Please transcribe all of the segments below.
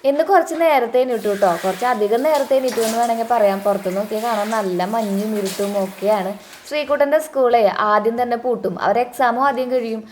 ഇന്ന് കുറച്ച് നേരത്തെ എണീറ്റു കേട്ടോ, കുറച്ച് അധികം നേരത്തെ എണീറ്റു എന്ന് വേണമെങ്കിൽ പറയാം. പുറത്ത് നോക്കിയാൽ കാണാൻ നല്ല മഞ്ഞും ഇരുട്ടും ഒക്കെയാണ്. ശ്രീകുട്ടൻ്റെ സ്കൂളേ ആദ്യം തന്നെ പൂട്ടും, അവർ എക്സാമും ആദ്യം കഴിയും.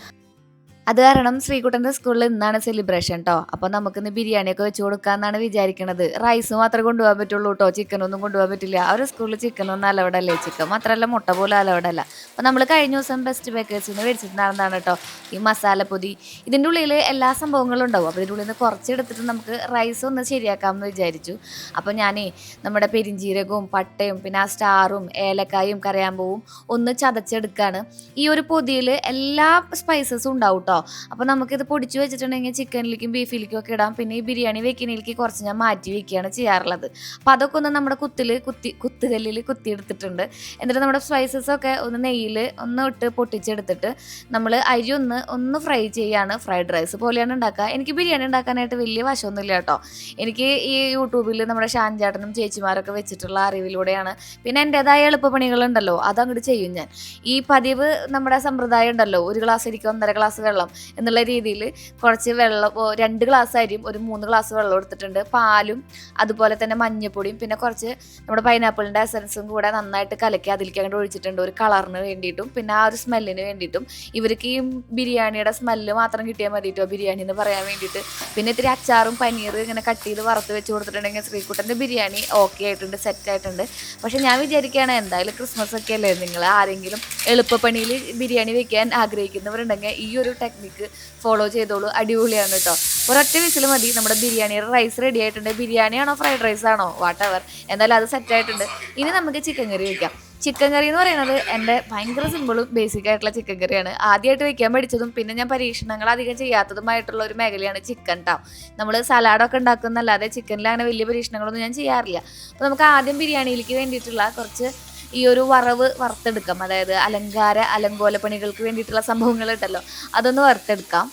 അത് കാരണം ശ്രീകുട്ടൻ്റെ സ്കൂളിൽ ഇന്നാണ് സെലിബ്രേഷൻ കേട്ടോ. അപ്പോൾ നമുക്കിന്ന് ബിരിയാണിയൊക്കെ വെച്ച് കൊടുക്കാമെന്നാണ് വിചാരിക്കുന്നത്. റൈസ് മാത്രമേ കൊണ്ടുപോകാൻ പറ്റുള്ളൂ കേട്ടോ, ചിക്കനൊന്നും കൊണ്ടുപോകാൻ പറ്റില്ല. അവരുടെ സ്കൂളിൽ ചിക്കനൊന്നും അലവടല്ലേ, ചിക്കൻ മാത്രമല്ല മുട്ട പോലും അലവടല്ല. അപ്പോൾ നമ്മൾ കഴിഞ്ഞ ദിവസം ബെസ്റ്റ് ബേക്കേഴ്സിൽ നിന്ന് മേടിച്ചിട്ടുണ്ടായിരുന്നതാണ് കേട്ടോ ഈ മസാലപ്പൊടി. ഇതിൻ്റെ ഉള്ളിൽ എല്ലാ സംഭവങ്ങളും ഉണ്ടാവും. അപ്പോൾ ഇതിൻ്റെ ഉള്ളിൽ നിന്ന് കുറച്ചെടുത്തിട്ട് നമുക്ക് റൈസ് ഒന്ന് ശരിയാക്കാമെന്ന് വിചാരിച്ചു. അപ്പോൾ ഞാനേ നമ്മുടെ പെരിഞ്ചീരകവും പട്ടയും പിന്നെ ആ സ്റ്റാറും ഏലക്കായും കരയാമ്പൂവും ഒന്ന് ചതച്ചെടുക്കുകയാണ്. ഈ ഒരു പൊതിയിൽ എല്ലാ സ്പൈസസും ഉണ്ടാവും കേട്ടോ. അപ്പോൾ നമുക്കിത് പൊടിച്ച് വെച്ചിട്ടുണ്ടെങ്കിൽ ചിക്കനിലേക്കും ബീഫിലേക്കും ഒക്കെ ഇടാം. പിന്നെ ഈ ബിരിയാണി വെക്കുന്നതിലേക്ക് കുറച്ച് ഞാൻ മാറ്റി വെക്കുകയാണ് ചെയ്യാറുള്ളത്. അപ്പോൾ അതൊക്കെ ഒന്ന് നമ്മുടെ കുത്തുകല്ലിൽ കുത്തിയെടുത്തിട്ടുണ്ട്. എന്നിട്ട് നമ്മുടെ സ്പൈസസൊക്കെ ഒന്ന് നെയ്യിൽ ഒന്ന് ഇട്ട് പൊട്ടിച്ചെടുത്തിട്ട് നമ്മൾ അരി ഒന്ന് ഫ്രൈ ചെയ്യാണ്. ഫ്രൈഡ് റൈസ് പോലെയാണ് ഉണ്ടാക്കുക. എനിക്ക് ബിരിയാണി ഉണ്ടാക്കാനായിട്ട് വലിയ വശമൊന്നുമില്ല കേട്ടോ. എനിക്ക് ഈ യൂട്യൂബിൽ നമ്മുടെ ഷാൻചാട്ടനും ചേച്ചിമാരൊക്കെ വെച്ചിട്ടുള്ള അറിവിലൂടെയാണ്. പിന്നെ എൻ്റെതായ എളുപ്പപ്പണികളുണ്ടല്ലോ അതങ്ങോട്ട് ചെയ്യും ഞാൻ. ഈ പതിവ് നമ്മുടെ സമ്പ്രദായം ഉണ്ടല്ലോ, 1 ഗ്ലാസ് അരിക്ക് 1.5 ഗ്ലാസ് വെള്ളം എന്നുള്ള രീതിയിൽ കുറച്ച് വെള്ളം 2 ഗ്ലാസ് അരിയും 3 ഗ്ലാസ് വെള്ളം എടുത്തിട്ടുണ്ട്. പാലും അതുപോലെ തന്നെ മഞ്ഞപ്പൊടിയും പിന്നെ കുറച്ച് നമ്മുടെ പൈനാപ്പിളിൻ്റെ എസൻസും കൂടെ നന്നായിട്ട് കലക്കി അതിലേക്ക് അങ്ങോട്ട് ഒഴിച്ചിട്ടുണ്ട്, ഒരു കളറിന് വേണ്ടിയിട്ടും പിന്നെ ആ ഒരു സ്മെല്ലിന് വേണ്ടിയിട്ടും. ഇവർക്ക് ഈ ബിരിയാണിയുടെ സ്മെല്ല് മാത്രം കിട്ടിയാൽ മതിട്ടോ ബിരിയാണി എന്ന് പറയാൻ വേണ്ടിയിട്ട്. പിന്നെ ഇത്തിരി അച്ചാറും പനീർ ഇങ്ങനെ കട്ട് ചെയ്ത് വറുത്ത് വെച്ച് കൊടുത്തിട്ടുണ്ടെങ്കിൽ ശ്രീകുട്ടൻ്റെ ബിരിയാണി ഓക്കെ ആയിട്ടുണ്ട്, സെറ്റായിട്ടുണ്ട്. പക്ഷെ ഞാൻ വിചാരിക്കുകയാണ് എന്തായാലും ക്രിസ്മസ് ഒക്കെ അല്ലേ, നിങ്ങൾ ആരെങ്കിലും എളുപ്പപ്പണിയിൽ ബിരിയാണി വെക്കാൻ ആഗ്രഹിക്കുന്നവരുണ്ടെങ്കിൽ ഈ ഒരു ടെക്നിക്ക് ഫോളോ ചെയ്തോളൂ, അടിപൊളിയാണ് കേട്ടോ. ഒരൊറ്റ വിസിൽ മതി, നമ്മുടെ ബിരിയാണിയുടെ റൈസ് റെഡി ആയിട്ടുണ്ട്. ബിരിയാണി ആണോ ഫ്രൈഡ് റൈസ് ആണോ വാട്ട് എവർ, എന്തായാലും അത് സെറ്റായിട്ടുണ്ട്. ഇനി നമുക്ക് ചിക്കൻ കറി വയ്ക്കാം. ചിക്കൻ കറി എന്ന് പറയുന്നത് എൻ്റെ ഭയങ്കര സിമ്പിളും ബേസിക് ആയിട്ടുള്ള ചിക്കൻ കറിയാണ്. ആദ്യമായിട്ട് വെക്കാൻ പഠിച്ചതും പിന്നെ ഞാൻ പരീക്ഷണങ്ങൾ അധികം ചെയ്യാത്തതുമായിട്ടുള്ള ഒരു മേഖലയാണ് ചിക്കൻ ട്ടോ. നമ്മൾ സലാഡൊക്കെ ഉണ്ടാക്കുന്നല്ലാതെ ചിക്കനിൽ അങ്ങനെ വലിയ പരീക്ഷണങ്ങളൊന്നും ഞാൻ ചെയ്യാറില്ല. അപ്പോൾ നമുക്ക് ആദ്യം ബിരിയാണിയിലേക്ക് വേണ്ടിയിട്ടുള്ള കുറച്ച് ഈ ഒരു വറുത്തെടുക്കാം. അതായത് അലങ്കോല പണികൾക്ക് വേണ്ടിയിട്ടുള്ള സംഭവങ്ങൾ ഉണ്ടല്ലോ, അതൊന്ന് വറുത്തെടുക്കാം.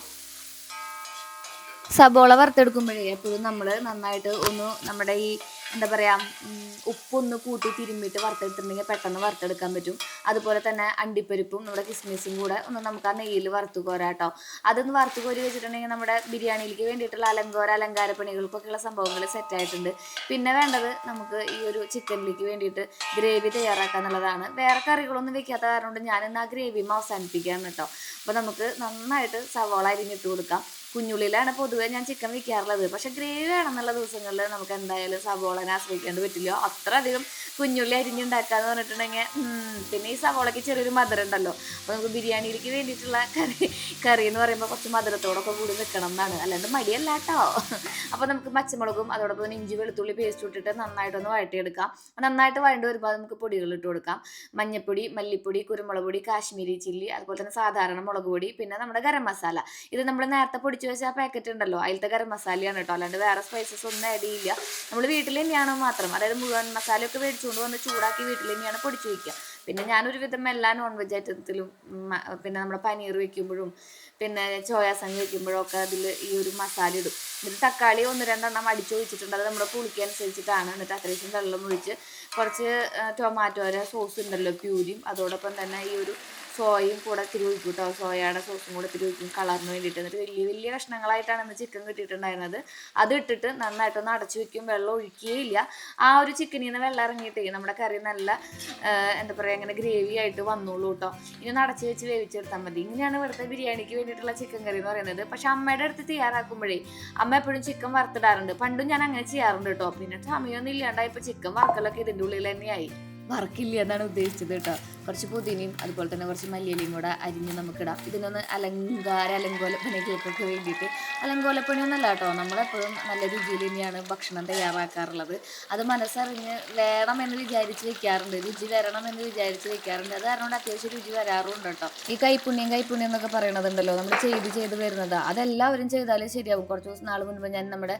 സബോള വറുത്തെടുക്കുമ്പോഴേ എപ്പോഴും നമ്മൾ നന്നായിട്ട് ഒന്ന് നമ്മുടെ ഈ എന്താ പറയുക ഉപ്പൊന്ന് കൂട്ടി തിരുമ്മിയിട്ട് വറുത്തെടുത്തിട്ടുണ്ടെങ്കിൽ പെട്ടെന്ന് വറുത്തെടുക്കാൻ പറ്റും. അതുപോലെ തന്നെ അണ്ടിപ്പരിപ്പും നമ്മുടെ കിസ്മിസും കൂടെ ഒന്ന് നമുക്ക് ആ നെയ്യിൽ വറുത്ത് കോരാട്ടോ. അതൊന്ന് വറുത്ത് കോരി വെച്ചിട്ടുണ്ടെങ്കിൽ നമ്മുടെ ബിരിയാണിയിലേക്ക് വേണ്ടിയിട്ടുള്ള അലങ്കാര പണികൾക്കൊക്കെയുള്ള സംഭവങ്ങൾ സെറ്റായിട്ടുണ്ട്. പിന്നെ വേണ്ടത് നമുക്ക് ഈ ഒരു ചിക്കനിലേക്ക് വേണ്ടിയിട്ട് ഗ്രേവി തയ്യാറാക്കാന്നുള്ളതാണ്. വേറെ കറികളൊന്നും വെക്കാത്ത കാരണം കൊണ്ട് ഞാനിന്ന് ആ ഗ്രേവിയും അവസാനിപ്പിക്കുകയാണ് കേട്ടോ. അപ്പോൾ നമുക്ക് നന്നായിട്ട് സവോള അരിഞ്ഞിട്ട് കൊടുക്കാം. കുഞ്ഞുള്ളിലാണ് പൊതുവെ ഞാൻ ചിക്കൻ വെക്കാറുള്ളത്. പക്ഷെ ഗ്രേവി വേണമെന്നുള്ള ദിവസങ്ങളിൽ നമുക്ക് എന്തായാലും സവോളനെ ആശ്രയിക്കാണ്ട് പറ്റില്ല. അത്ര അധികം കുഞ്ഞുള്ളി അരിഞ്ഞുണ്ടാക്കാന്ന് പറഞ്ഞിട്ടുണ്ടെങ്കിൽ പിന്നെ ഈ സവോളയ്ക്ക് ചെറിയൊരു മധുരം ഉണ്ടല്ലോ. അപ്പോൾ നമുക്ക് ബിരിയാണിയിലേക്ക് വേണ്ടിയിട്ടുള്ള കറി എന്ന് പറയുമ്പോൾ കുറച്ച് മധുരത്തോടൊക്കെ കൂടി നിൽക്കണം എന്നാണ്, അല്ലാണ്ട് മടിയല്ല കേട്ടോ. അപ്പോൾ നമുക്ക് പച്ചമുളകും അതോടൊപ്പം തന്നെ ഇഞ്ചി വെളുത്തുള്ളി പേസ്റ്റ് ഇട്ടിട്ട് നന്നായിട്ടൊന്ന് വഴറ്റിയെടുക്കാം. നന്നായിട്ട് വഴണ്ട് വരുമ്പോൾ നമുക്ക് പൊടികൾ ഇട്ട് കൊടുക്കാം. മഞ്ഞൾപ്പൊടി, മല്ലിപ്പൊടി, കുരുമുളക് പൊടി, കാശ്മീരി ചില്ലി, അതുപോലെ തന്നെ സാധാരണ മുളക് പൊടി, പിന്നെ നമ്മുടെ ഗരം മസാല. ഇത് നമ്മൾ നേരത്തെ പൊടിച്ച് വെച്ച ആ പാക്കറ്റ് ഉണ്ടല്ലോ അതിലത്തെ ഗരം മസാലയാണ് കേട്ടോ, അല്ലാണ്ട് വേറെ സ്പൈസസ് ഒന്നും ആഡ് ചെയ്യില്ല. നമ്മൾ വീട്ടിൽ തന്നെയാണ് മാത്രം, അതായത് മുഴുവൻ മസാലയൊക്കെ മേടിച്ചുകൊണ്ട് വന്ന് ചൂടാക്കി വീട്ടിൽ തന്നെയാണ് പൊടിച്ച് വയ്ക്കുക. പിന്നെ ഞാനൊരു വിധം എല്ലാ നോൺ വെജ് ഐറ്റത്തിലും പിന്നെ നമ്മുടെ പനീർ വെക്കുമ്പോഴും പിന്നെ സോയാസങ് വെക്കുമ്പോഴും ഒക്കെ അതിൽ ഈ ഒരു മസാല ഇടും. എന്നിട്ട് തക്കാളി 1-2 അടിച്ച് ഒഴിച്ചിട്ടുണ്ട്, അത് നമ്മുടെ പുളിക്ക് അനുസരിച്ചിട്ടാണ്. എന്നിട്ട് അത്യാവശ്യം വെള്ളം ഒഴിച്ച് കുറച്ച് ടൊമാറ്റോയുടെ സോസ് ഉണ്ടല്ലോ പ്യൂരിയും അതോടൊപ്പം തന്നെ ഈ ഒരു സോയയും കൂടെ ഇത്തിരി ഒഴിക്കും കേട്ടോ, സോയയുടെ സോസും കൂടെ ഇത്തിരി ഒഴിക്കും കളറിന് വേണ്ടിയിട്ട്. എന്നിട്ട് വലിയ കഷ്ണങ്ങളായിട്ടാണ് ഇന്ന് ചിക്കൻ കിട്ടിയിട്ടുണ്ടായിരുന്നത്. അത് ഇട്ടിട്ട് നന്നായിട്ടൊന്ന് അടച്ചു വെക്കും, വെള്ളം ഒഴിക്കുകയില്ല. ആ ഒരു ചിക്കനിൽ നിന്ന് വെള്ളം ഇറങ്ങിയിട്ടേ നമ്മുടെ കറി നല്ല എന്താ പറയുക അങ്ങനെ ഗ്രേവി ആയിട്ട് വന്നോളൂ കേട്ടോ. ഇനി ഒന്ന് അടച്ചു വെച്ച് വേവിച്ചെടുത്താൽ മതി. ഇങ്ങനെയാണ് ഇവിടുത്തെ ബിരിയാണിക്ക് വേണ്ടിയിട്ടുള്ള ചിക്കൻ കറി എന്ന് പറയുന്നത്. പക്ഷെ അമ്മയുടെ അടുത്ത് തയ്യാറാക്കുമ്പോഴേ അമ്മ എപ്പോഴും ചിക്കൻ വറുത്തിടാറുണ്ട്. പണ്ടും ഞാൻ അങ്ങനെ ചെയ്യാറുണ്ട് കേട്ടോ. പിന്നെ സമയമൊന്നും ഇല്ലാണ്ടായപ്പോൾ ചിക്കൻ വറുക്കലൊക്കെ ഇതിൻ്റെ ഉള്ളിൽ തന്നെയായി. വറക്കില്ല എന്നാണ് ഉദ്ദേശിച്ചത് കേട്ടോ. കുറച്ച് പുതിനയും അതുപോലെ തന്നെ കുറച്ച് മല്ലിയിലയും കൂടെ അരിഞ്ഞ് നമുക്കിടാം. ഇതിനൊന്ന് അലങ്കോലപ്പണികൾക്കൊക്കെ വേണ്ടിയിട്ട്. അലങ്കോലപ്പണിയൊന്നല്ല കേട്ടോ, നമ്മളെപ്പോഴും നല്ല രുചിയിൽ തന്നെയാണ് ഭക്ഷണം തയ്യാറാക്കാറുള്ളത്. അത് മനസ്സറിഞ്ഞ് വേണമെന്ന് വിചാരിച്ച് വെക്കാറുണ്ട്, രുചി വരണമെന്ന് വിചാരിച്ച് വെക്കാറുണ്ട്. അത് കാരണം കൊണ്ട് അത്യാവശ്യം രുചി വരാറുണ്ട് കേട്ടോ. ഈ കൈപ്പുണ്യം എന്നൊക്കെ പറയണതുണ്ടല്ലോ, നമ്മൾ ചെയ്ത് വരുന്നത് അതെല്ലാവരും ചെയ്താലും ശരിയാവും. കുറച്ച് നാൾ മുൻപ് ഞാൻ നമ്മുടെ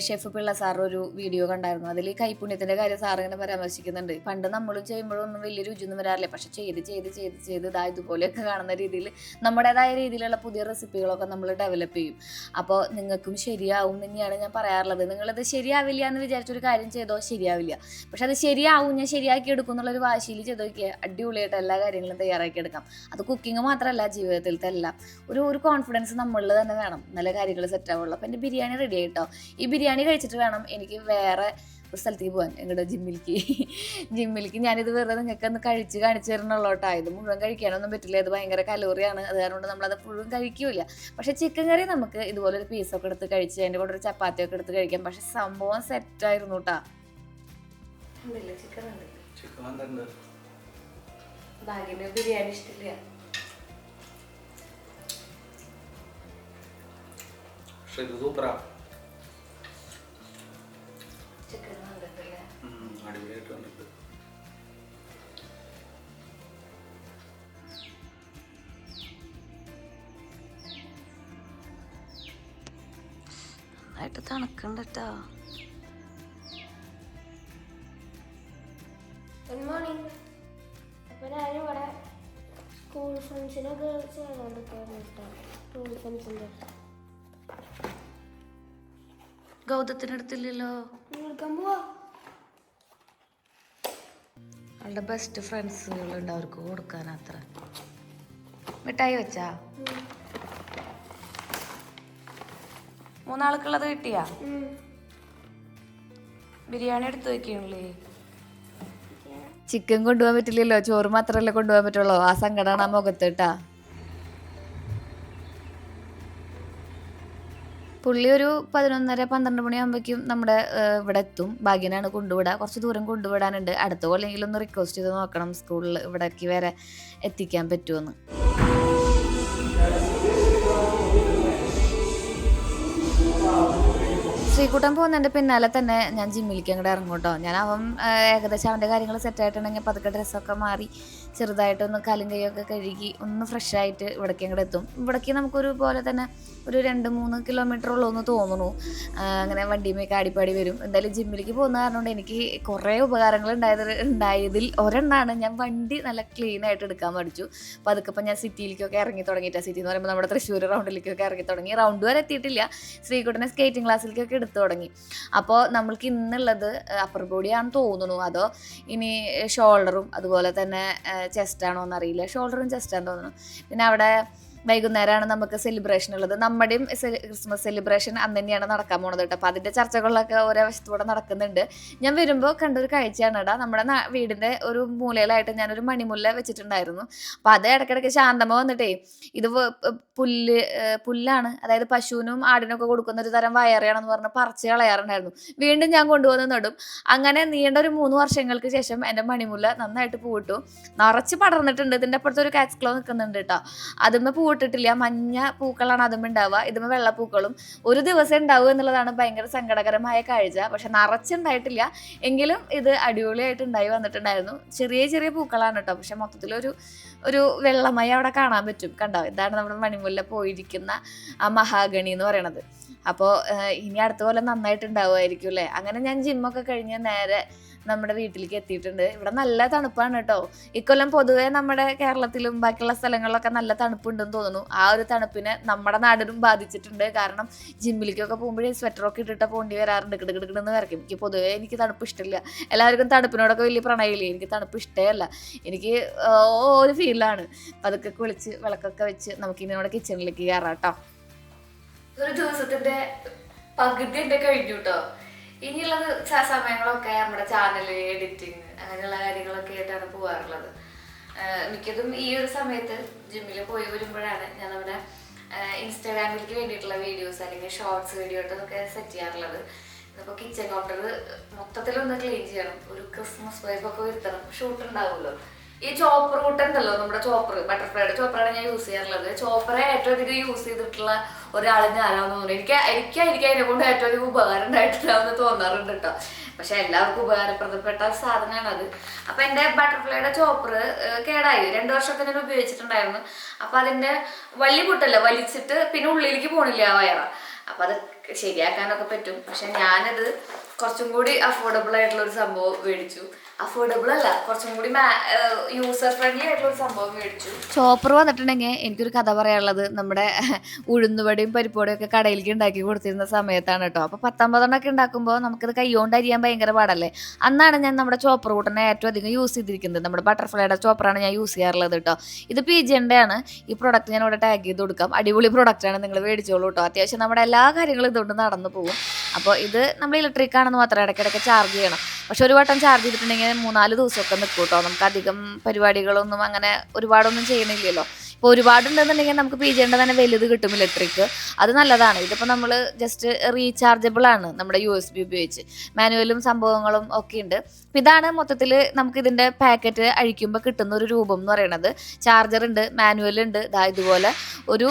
ഷെഫ് പിള്ള സാർ ഒരു വീഡിയോ കണ്ടായിരുന്നു. അതിൽ ഈ കൈപ്പുണ്യത്തിൻ്റെ കാര്യം സാർ ഇങ്ങനെ പരാമർശിക്കുന്നുണ്ട്. പണ്ട് നമ്മളും ചെയ്യുമ്പോഴൊന്നും വലിയ രുചിയൊന്നും വരാറില്ല. പക്ഷെ ചെയ്ത് ഇതാ ഇതുപോലെയൊക്കെ കാണുന്ന രീതിയിൽ നമ്മുടേതായ രീതിയിലുള്ള പുതിയ റെസിപ്പികളൊക്കെ നമ്മൾ ഡെവലപ്പ് ചെയ്യും. അപ്പോൾ നിങ്ങൾക്കും ശരിയാവും തന്നെയാണ് ഞാൻ പറയാറുള്ളത്. നിങ്ങളത് ശരിയാവില്ല എന്ന് വിചാരിച്ചൊരു കാര്യം ചെയ്തോ ശരിയാവില്ല, പക്ഷെ അത് ശരിയാവും, ഞാൻ ശരിയാക്കി എടുക്കും എന്നുള്ളൊരു വാശിയിൽ ചെയ്ത് നോക്കിയാൽ അടിപൊളിയായിട്ട് എല്ലാ കാര്യങ്ങളും തയ്യാറാക്കി എടുക്കാം. അത് കുക്കിംഗ് മാത്രമല്ല, ജീവിതത്തിലത്തെ എല്ലാം ഒരു കോൺഫിഡൻസ് നമ്മളിൽ തന്നെ വേണം, നല്ല കാര്യങ്ങൾ സെറ്റ് ആവുള്ളൂ. അപ്പം എൻ്റെ ബിരിയാണി റെഡി ആയിട്ടോ. ഈ ബിരിയാണി കഴിച്ചിട്ട് വേണം എനിക്ക് വേറെ ഒരു സ്ഥലത്തേക്ക് പോകാൻ, ഞങ്ങളുടെ ജിമ്മിലേക്ക് ഞാനിത് വെറുതെ നിങ്ങൾക്ക് ഒന്ന് കഴിച്ച് കാണിച്ചു തരണുള്ളൂ കേട്ടോ. ഇത് മുഴുവൻ കഴിക്കാനൊന്നും പറ്റില്ല, ഇത് ഭയങ്കര കലോറിയാണ്, അത് കാരണം നമ്മളത് മുഴുവൻ കഴിക്കൂല. പക്ഷേ ചിക്കൻ കറി നമുക്ക് ഇതുപോലൊരു പീസൊക്കെ എടുത്ത് കഴിച്ച് അതിൻ്റെ കൂടെ ഒരു ചപ്പാത്തിയൊക്കെ എടുത്ത് കഴിക്കാം. പക്ഷെ സംഭവം സെറ്റായിരുന്നു കേട്ടോ. ചിക്കൻ ഭാഗ്യന് ബിരിയാണി ഇഷ്ടമില്ല. സൂപ്പറാ. ചിക്കൻ കണ്ടിട്ടില്ല, അടിപൊളിയായിട്ട് കണ്ടിട്ട്. നന്നായിട്ട് തണുക്കുന്നുണ്ട് കേട്ടോ. Good morning. അപ്പോൾ ഞാനിവിടെ സ്കൂൾ ഫ്രണ്ട്സിനൊക്കെ ചേർന്നിരിക്കുകയാണ് കേട്ടോ. സ്കൂൾ ഫ്രണ്ട്സിൻ്റെ ഗൗതത്തിനടുത്തില്ലല്ലോ, വിളിക്കാൻ പോവാ. അവളുടെ ബെസ്റ്റ് ഫ്രണ്ട്സുകളുണ്ട്, അവർക്ക് കൊടുക്കാനത്ര. മിഠായി വെച്ചാ 3 ആൾക്കുള്ളത് കിട്ടിയാ? ബിരിയാണി എടുത്ത് വെക്കണല്ലേ? ചിക്കൻ കൊണ്ടുപോകാൻ പറ്റില്ലല്ലോ, ചോറ് മാത്രമല്ലേ കൊണ്ടുപോകാൻ പറ്റുള്ളൂ. ആ സങ്കടമാണ് ആ മുഖത്ത് കേട്ടാ. പുള്ളി ഒരു 11:30-12 മണിയാകുമ്പോഴേക്കും നമ്മുടെ ഇവിടെ എത്തും. ഭാഗ്യനാണ് കൊണ്ടുവിടുക, കുറച്ച് ദൂരം കൊണ്ടുവിടാനുണ്ട്. അടുത്ത കൊല്ലെങ്കിലും ഒന്ന് റിക്വസ്റ്റ് ചെയ്ത് നോക്കണം സ്കൂളിൽ ഇവിടേക്ക് വരെ എത്തിക്കാൻ പറ്റുമെന്ന്. ശ്രീകുട്ടൻ പോകുന്നതിൻ്റെ പിന്നാലെ തന്നെ ഞാൻ ജിമ്മിലേക്ക് അങ്ങോട്ട് ഇറങ്ങും കേട്ടോ. ഞാൻ അവൻ ഏകദേശം അവൻ്റെ കാര്യങ്ങൾ സെറ്റായിട്ടുണ്ടെങ്കിൽ പതുക്കെ ഡ്രസ്സൊക്കെ മാറി ചെറുതായിട്ടൊന്ന് കാലും കൈയൊക്കെ കഴുകി ഒന്ന് ഫ്രഷായിട്ട് ഇവിടേക്ക് അങ്ങോട്ട് എത്തും. ഇവിടേക്ക് നമുക്കൊരു പോലെ തന്നെ ഒരു 2-3 കിലോമീറ്റർ ഉള്ളൂന്ന് തോന്നുന്നു. അങ്ങനെ വണ്ടിയുമൊക്കെ ആടിപ്പാടി വരും. എന്തായാലും ജിമ്മിലേക്ക് പോകുന്ന കാരണം കൊണ്ട് എനിക്ക് കുറേ ഉപകാരങ്ങൾ ഉണ്ടായതിൽ ഒരെണ്ണമാണ് ഞാൻ വണ്ടി നല്ല ക്ലീൻ ആയിട്ട് എടുക്കാൻ പഠിച്ചു. അപ്പോൾ അതൊക്കെ ഇപ്പം ഞാൻ സിറ്റിയിലേക്കൊക്കെ ഇറങ്ങി തുടങ്ങിയിട്ടാണ്. സിറ്റി എന്ന് പറയുമ്പോൾ നമ്മുടെ തൃശ്ശൂർ റൗണ്ടിലേക്കൊക്കെ ഇറങ്ങി തുടങ്ങി. റൗണ്ട് വരെ എത്തിയിട്ടില്ല, ശ്രീകുട്ടനെ സ്കേറ്റിംഗ് ക്ലാസ്സിലേക്കൊക്കെ എടുത്തു തുടങ്ങി. അപ്പോൾ നമ്മൾക്ക് ഇന്നുള്ളത് അപ്പർ ബോഡിയാണെന്ന് തോന്നുന്നു, അതോ ഇനി ഷോൾഡറും അതുപോലെ തന്നെ ചെസ്റ്റാണോ എന്നറിയില്ല. ഷോൾഡറും ചെസ്റ്റാണെന്ന് തോന്നുന്നു. പിന്നെ അവിടെ വൈകുന്നേരമാണ് നമുക്ക് സെലിബ്രേഷൻ ഉള്ളത്. നമ്മുടെയും ക്രിസ്മസ് സെലിബ്രേഷൻ അന്ന് തന്നെയാണ് നടക്കാൻ പോണത് കേട്ടോ. അപ്പോൾ അതിൻ്റെ ചർച്ചകളിലൊക്കെ ഓരോ വശത്തൂടെ നടക്കുന്നുണ്ട്. ഞാൻ വരുമ്പോൾ കണ്ടൊരു കാഴ്ചയാണ് കേട്ടോ. നമ്മുടെ വീടിൻ്റെ ഒരു മൂലയിലായിട്ട് ഞാനൊരു മണിമുല്ല വെച്ചിട്ടുണ്ടായിരുന്നു. അപ്പോൾ അത് ഇടയ്ക്കിടയ്ക്ക് ശാന്തമ്മ വന്നിട്ടേ, ഇത് പുല്ലാണ്, അതായത് പശുവിനും ആടിനൊക്കെ കൊടുക്കുന്ന ഒരു തരം വയറിയാണെന്ന് പറഞ്ഞ് പറിച്ച് കളയാറുണ്ടായിരുന്നു. വീണ്ടും ഞാൻ കൊണ്ടുവന്ന് നടും. അങ്ങനെ നീണ്ട ഒരു 3 വർഷങ്ങൾക്ക് ശേഷം എൻ്റെ മണിമുല്ല നന്നായിട്ട് പൂവിട്ടു, നിറച്ച് പടർന്നിട്ടുണ്ട്. ഇതിൻ്റെ അപ്പുറത്ത് ഒരു കാറ്റ്സ്ക്ലോ നിൽക്കുന്നുണ്ട് കേട്ടോ. അതുമ്മ പൂവിട്ടിട്ടില്ല, മഞ്ഞ പൂക്കളാണ് അതുമ്മ ഉണ്ടാവുക, ഇതുമ്മ വെള്ളപ്പൂക്കളും. ഒരു ദിവസം ഉണ്ടാവുക എന്നുള്ളതാണ് ഭയങ്കര സങ്കടകരമായ കാഴ്ച. പക്ഷെ നിറച്ചുണ്ടായിട്ടില്ല, എങ്കിലും ഇത് അടിപൊളിയായിട്ട് ഉണ്ടായി വന്നിട്ടുണ്ടായിരുന്നു. ചെറിയ ചെറിയ പൂക്കളാണ് കേട്ടോ, പക്ഷെ മൊത്തത്തിലൊരു വെള്ളമയം അവിടെ കാണാൻ പറ്റും. കണ്ടോ, ഇതാണ് നമ്മുടെ മണിമുല്ല പോയിരിക്കുന്ന ആ മഹാഗണി എന്ന് പറയണത്. അപ്പോൾ ഇനി അടുത്ത പോലെ നന്നായിട്ടുണ്ടാവുമായിരിക്കും അല്ലേ. അങ്ങനെ ഞാൻ ജിമ്മൊക്കെ കഴിഞ്ഞ് നേരെ നമ്മുടെ വീട്ടിലേക്ക് എത്തിയിട്ടുണ്ട്. ഇവിടെ നല്ല തണുപ്പാണ് കേട്ടോ. ഇക്കൊല്ലം പൊതുവേ നമ്മുടെ കേരളത്തിലും ബാക്കിയുള്ള സ്ഥലങ്ങളിലൊക്കെ നല്ല തണുപ്പുണ്ടെന്ന് തോന്നുന്നു. ആ ഒരു തണുപ്പിനെ നമ്മുടെ നാടിനും ബാധിച്ചിട്ടുണ്ട്. കാരണം ജിമ്മിലേക്കൊക്കെ പോകുമ്പോഴേ സ്വെറ്ററൊക്കെ ഇട്ടിട്ട് പോകേണ്ടി വരാറുണ്ട്, കിടകിടകിടെന്ന് വരയ്ക്കും. എനിക്ക് പൊതുവേ എനിക്ക് തണുപ്പ് ഇഷ്ടമില്ല. എല്ലാവർക്കും തണുപ്പിനോടൊക്കെ വലിയ പ്രണയമില്ലേ, എനിക്ക് തണുപ്പ് ഇഷ്ടമല്ല. എനിക്ക് ഒരു ഫീലാണ്. അതൊക്കെ കുളിച്ച് വിളക്കൊക്കെ വെച്ച് നമുക്കിനി നമ്മുടെ കിച്ചണിലേക്ക് കയറാം കേട്ടോ. ഒരു ദിവസത്തിൻ്റെ പകുതി എൻ്റെ കഴിഞ്ഞു കേട്ടോ. ഇനിയുള്ളത് സമയങ്ങളൊക്കെ നമ്മുടെ ചാനൽ എഡിറ്റിങ് അങ്ങനെയുള്ള കാര്യങ്ങളൊക്കെ ആയിട്ടാണ് പോകാറുള്ളത്. മിക്കതും ഈ ഒരു സമയത്ത് ജിമ്മിൽ പോയി വരുമ്പോഴാണ് ഞാൻ നമ്മുടെ ഇൻസ്റ്റാഗ്രാമിലേക്ക് വേണ്ടിയിട്ടുള്ള വീഡിയോസ് അല്ലെങ്കിൽ ഷോർട്സ് വീഡിയോ ഒക്കെ സെറ്റ് ചെയ്യാറുള്ളത്. അപ്പോൾ കിച്ചൺ കൗണ്ടർ മൊത്തത്തിലൊന്ന് ക്ലീൻ ചെയ്യണം, ഒരു ക്രിസ്മസ് വൈബൊക്കെ വരുത്തണം, ഷൂട്ട് ഉണ്ടാവുമല്ലോ. ഈ ചോപ്പർ കൂട്ടുണ്ടല്ലോ, നമ്മുടെ ചോപ്പർ, ബട്ടർഫ്ലൈയുടെ ചോപ്പറാണ് ഞാൻ യൂസ് ചെയ്യാറുള്ളത്. ചോപ്പറെ ഏറ്റവും അധികം യൂസ് ചെയ്തിട്ടുള്ള ഒരാൾ ഞാനാണെന്ന് തോന്നുന്നു. എനിക്ക് അതിനെ കൊണ്ട് ഏറ്റവും അധികം ഉപകാരം ഉണ്ടായിട്ടില്ലാന്ന് തോന്നാറുണ്ട് കേട്ടോ. പക്ഷെ എല്ലാവർക്കും ഉപകാരപ്രദപ്പെട്ട സാധനമാണത്. അപ്പം എൻ്റെ ബട്ടർഫ്ലൈയുടെ ചോപ്പർ കേടായി, 2 വർഷമൊക്കെ ഞാൻ ഉപയോഗിച്ചിട്ടുണ്ടായിരുന്നു. അപ്പം അതിൻ്റെ വള്ളി പൊട്ടല്ല, വലിച്ചിട്ട് പിന്നെ ഉള്ളിലേക്ക് പോണില്ല ആ വയറ. അപ്പം അത് ശരിയാക്കാനൊക്കെ പറ്റും. പക്ഷെ ഞാനത് കുറച്ചും കൂടി അഫോർഡബിൾ ആയിട്ടുള്ള ഒരു സംഭവം മേടിച്ചു. അഫോർഡബിൾ അല്ല, കുറച്ചും കൂടി യൂസർ ഫ്രണ്ട്ലി ആയിട്ടുള്ള ഒരു സംഭവം മേടിച്ചു. ചോപ്പർ വന്നിട്ടുണ്ടെങ്കിൽ എനിക്കൊരു കഥ പറയാനുള്ളത് നമ്മുടെ ഉഴുന്നുവടയും പരിപ്പോടയും ഒക്കെ കടയിലേക്ക് ഉണ്ടാക്കി കൊടുത്തിരുന്ന സമയത്താണ് കേട്ടോ. അപ്പോൾ 10-50 ഉണ്ടാക്കുമ്പോൾ നമുക്കത് കൈകൊണ്ട് അരിയാൻ ഭയങ്കര പാടല്ലേ. അന്നാണ് ഞാൻ നമ്മുടെ ചോപ്പർ കൂട്ടനെ ഏറ്റവും അധികം യൂസ് ചെയ്തിരിക്കുന്നത്. നമ്മുടെ ബട്ടർഫ്ലൈയുടെ ചോപ്പറാണ് ഞാൻ യൂസ് ചെയ്യാറുള്ളത് കേട്ടോ. ഇത് PG&ന്റെ ആണ്. ഈ പ്രൊഡക്റ്റ് ഞാൻ ഇവിടെ ടാഗ് ചെയ്ത് കൊടുക്കാം. അടിപൊളി പ്രൊഡക്റ്റാണ്, നിങ്ങൾ മേടിച്ചോളൂ കേട്ടോ. അത്യാവശ്യം നമ്മുടെ എല്ലാ കാര്യങ്ങളും ഇതുകൊണ്ട് നടന്നു പോകും. അപ്പോൾ ഇത് നമ്മൾ ഇലക്ട്രിക് ആണെന്ന് മാത്രം ഇടയ്ക്കിടയ്ക്ക് ചാർജ് ചെയ്യണം. പക്ഷെ ഒരു വട്ടം ചാർജ് ചെയ്തിട്ടുണ്ടെങ്കിൽ 3-4 ദിവസമൊക്കെ നിൽക്കും കേട്ടോ. നമുക്ക് അധികം പരിപാടികളൊന്നും അങ്ങനെ ഒരുപാടൊന്നും ചെയ്യണില്ലല്ലോ. ഇപ്പോൾ ഒരുപാടുണ്ടെന്നുണ്ടെങ്കിൽ നമുക്ക് PG&ന്റെ തന്നെ വലുത് കിട്ടും ഇലക്ട്രിക്, അത് നല്ലതാണ്. ഇതിപ്പോൾ നമ്മൾ ജസ്റ്റ് റീചാർജബിൾ ആണ് നമ്മുടെ USB ഉപയോഗിച്ച്. മാനുവലും സംഭവങ്ങളും ഒക്കെ ഉണ്ട്. അപ്പോൾ ഇതാണ് മൊത്തത്തിൽ നമുക്ക് ഇതിൻ്റെ പാക്കറ്റ് അഴിക്കുമ്പോൾ കിട്ടുന്ന ഒരു രൂപം എന്ന് പറയുന്നത്. ചാർജർ ഉണ്ട്, മാനുവൽ ഉണ്ട്, ഇതുപോലെ ഒരു